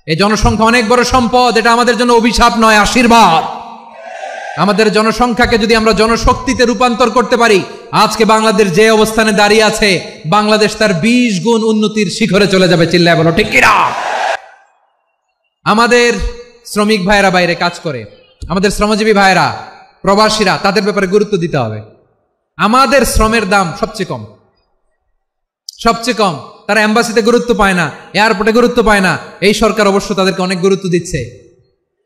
Speaker 1: এই জনসংখ্যা অনেক বড় সম্পদ, এটা আমাদের জন্য অভিশাপ নয়, আশীর্বাদ। আমাদের জনসংখ্যাকে যদি আমরা জনশক্তিতে রূপান্তর করতে পারি, আজকে বাংলাদেশ যে অবস্থানে দাঁড়িয়ে আছে, বাংলাদেশ তার 20 গুণ উন্নতির শিখরে চলে যাবে, চিল্লায় বলো ঠিক কিনা? আমাদের শ্রমিক ভাইয়েরা বাইরে কাজ করে, আমাদের শ্রমজীবী ভাইয়েরা, প্রবাসীরা, তাদের ব্যাপারে গুরুত্ব দিতে হবে। আমাদের শ্রমের দাম সবচেয়ে কম, সবচেয়ে কম। তারা এম্বাসিতে গুরুত্ব পায় না, এয়ারপোর্টে গুরুত্ব পায় না, এই সরকার অবশ্য তাদেরকে অনেক গুরুত্ব দিচ্ছে।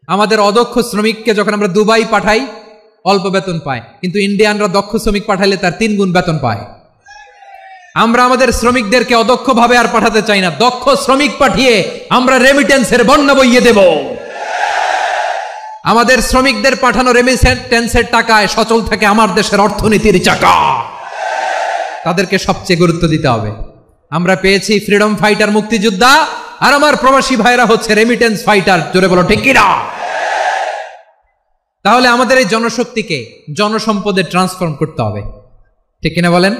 Speaker 1: আমাদের অদক্ষ শ্রমিককে যখন আমরা দুবাই পাঠাই, অল্প বেতন পায়, কিন্তু ইন্ডিয়ানরা দক্ষ শ্রমিক পাঠাইলে তার 3 গুণ বেতন পায়। আমরা আমাদের শ্রমিকদেরকে অদক্ষভাবে আর পাঠাতে চাই না, দক্ষ শ্রমিক পাঠিয়ে আমরা রেমিটেন্সের বন্যা বইয়ে দেব। আমাদের শ্রমিকদের পাঠানো রেমিটেন্সের টাকায় সচল থাকে আমার দেশের অর্থনীতির চাকা। তাদেরকে সবচেয়ে গুরুত্ব দিতে হবে। আমরা পেয়েছি ফ্রিডম ফাইটার, মুক্তিযোদ্ধা, আর আমার প্রবাসী ভাইরা হচ্ছে রেমিটেন্স ফাইটার, জোরে বলো ঠিক কিনা? তাহলে আমাদের এই জনশক্তিকে জনসম্পদে ট্রান্সফর্ম করতে হবে, ঠিক কিনা বলেন?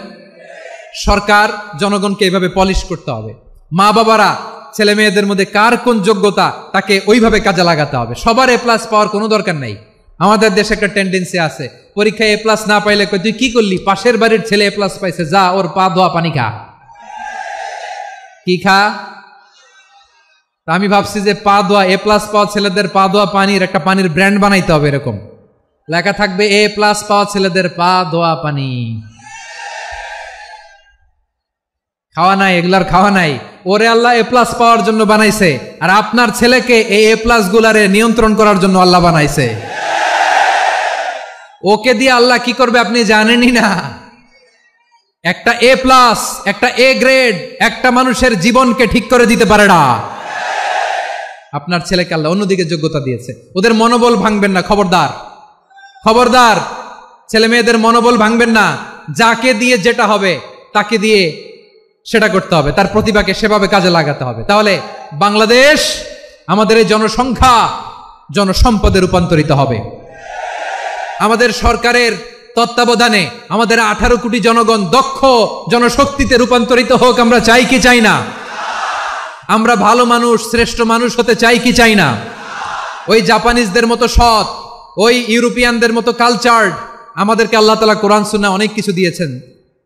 Speaker 1: সরকার জনগণকে এভাবে পলিশ করতে হবে। মা বাবারা ছেলে মেয়েদের মধ্যে কার কোন যোগ্যতা, তাকে ওইভাবে কাজে লাগাতে হবে। সবার এ প্লাস পাওয়ার কোনো দরকার নাই। আমাদের দেশে একটা টেন্ডেন্সি আছে, পরীক্ষায় এ প্লাস না পাইলে কই তুই কি করলি, পাশের বাড়ির ছেলে এ প্লাস পাইছে, যা ওর পা ধোয়া পানি খা। কি খা? আমি ভাবছি যে পা ধোয়া, এ প্লাস পাওয়া ছেলেদের পা ধোয়া পানির একটা পানির ব্র্যান্ড বানাইতে হবে, এরকম লেখা থাকবে এ প্লাস পাওয়া ছেলেদের পা ধোয়া পানি। খাওয়া নাই, এগুলার খাওয়া নাই। ওরে আল্লাহ এ প্লাস পাওয়ার জন্য বানাইছে, আর আপনার ছেলেকে এই এ প্লাস গুলারে নিয়ন্ত্রণ করার জন্য আল্লাহ বানাইছে। ওকে দিয়ে আল্লাহ কি করবে আপনি জানেনই না। একটা এ প্লাস, একটা এ গ্রেড একটা মানুষের জীবনকে ঠিক করে দিতে পারে না। আপনার ছেলেকে আল্লাহ অন্যদিকে যোগ্যতা দিয়েছে, ওদের মনোবল ভাঙবেন না, খবরদার, খবরদার। ছেলে মেয়েদের মনোবল ভাঙবেন না। যাকে দিয়ে যেটা হবে তাকে দিয়ে সেটা করতে হবে, তার প্রতিভাকে সেভাবে কাজে লাগাতে হবে। তাহলে বাংলাদেশ, আমাদের এই জনসংখ্যা জনসম্পদে রূপান্তরিত হবে। আমাদের সরকারের তত্ত্বাবধানে আমাদের 18 কোটি জনগণ দক্ষ জনশক্তিতে রূপান্তরিত হোক, আমরা চাই কি চাই না? আমরা ভালো মানুষ, শ্রেষ্ঠ মানুষ হতে চাই কি চাই না? ওই জাপানিজদের মতো সৎ, ওই ইউরোপিয়ানদের মতো কালচার্ড, আমাদেরকে আল্লাহ তাআলা কোরআন সুন্নাহ অনেক কিছু দিয়েছেন।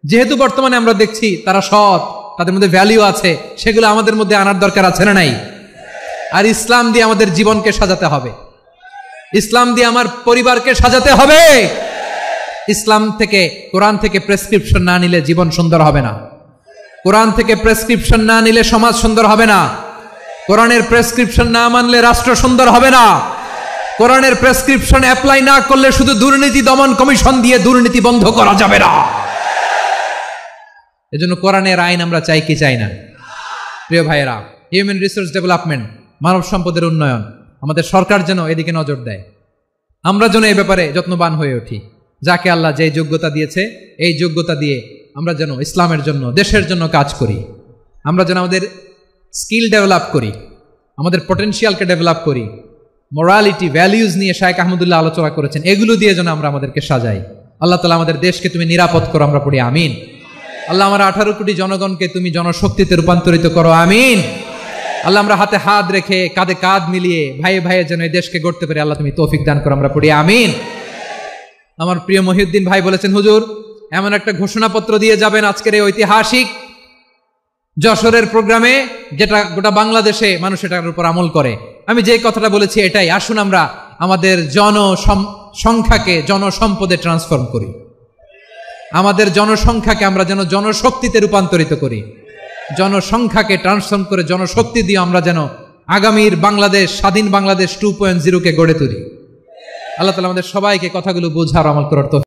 Speaker 1: যেহেতু বর্তমানে আমরা দেখছি তারা সৎ, তাদের মধ্যে ভ্যালু আছে, সেগুলো আমাদের মধ্যে আনার দরকার আছে না নাই? আর ইসলাম দিয়ে আমাদের জীবনকে সাজাতে হবে, ইসলাম দিয়ে আমার পরিবারকে সাজাতে হবে। ইসলাম থেকে, কোরআন থেকে প্রেসক্রিপশন না নিলে জীবন সুন্দর হবে না। কোরআন থেকে প্রেসক্রিপশন না নিলে সমাজ সুন্দর হবে না। কোরআনের প্রেসক্রিপশন না মানলে রাষ্ট্র সুন্দর হবে না। কোরআনের প্রেসক্রিপশন অ্যাপ্লাই না করলে শুধু দুর্নীতি দমন কমিশন দিয়ে দুর্নীতি বন্ধ করা যাবে না। এজন্য কোরআনের আইন আমরা চাই কি চাই না? প্রিয় ভাইয়েরা, হিউম্যান রিসোর্স ডেভেলপমেন্ট, মানব সম্পদের উন্নয়ন, আমাদের সরকার যেন এদিকে নজর দেয়। আমরা যেন এই ব্যাপারে যত্নবান হয়ে উঠি। যাকে আল্লাহ যে যোগ্যতা দিয়েছে, এই যোগ্যতা দিয়ে আমরা যেন ইসলামের জন্য, দেশের জন্য কাজ করি। আমরা যেন আমাদের স্কিল ডেভেলপ করি, আমাদের পটেনশিয়ালকে ডেভেলপ করি, মোরালিটি ভ্যালিউজ নিয়ে শায়েখ আহমদুল্লাহ আলোচনা করেছেন, এগুলো দিয়ে যেন আমরা আমাদেরকে সাজাই। আল্লাহ তাআলা আমাদের দেশকে তুমি নিরাপদ করো, আমরা পড়ি আমিন। আল্লাহ আমার 18 কোটি জনগণকে তুমি জনশক্তিতে রূপান্তরিত করো, আমিন। আল্লাহ আমরা হাতে হাত রেখে কাঁধে কাঁধ মিলিয়ে ভাইয়ে ভাইয়ে যেন এই দেশকে গড়তে পারি, আল্লাহ তুমি তৌফিক দান করো, আমরা পড়ি আমিন। আমার প্রিয় মহিউদ্দিন ভাই বলেছেন, হুজুর এমন একটা ঘোষণাপত্র দিয়ে যাবেন আজকের এই ঐতিহাসিক যশোরের প্রোগ্রামে, যেটা গোটা বাংলাদেশে মানুষ এটার উপর আমল করে। আমি যে কথাটা বলেছি এটাই, আসুন আমরা আমাদের জনসংখ্যাকে জনসম্পদে ট্রান্সফর্ম করি, আমাদের জনসংখ্যাকে আমরা যেন জনশক্তিতে রূপান্তরিত করি, জনসংখ্যাকে ট্রান্সফর্ম করে জনশক্তি দিয়ে আমরা যেন আগামীর বাংলাদেশ, স্বাধীন বাংলাদেশ 2.0 কে গড়ে তুলি। আল্লাহ তাআলা আমাদের সবাইকে কথাগুলো বোঝার আমল করার তৌফিক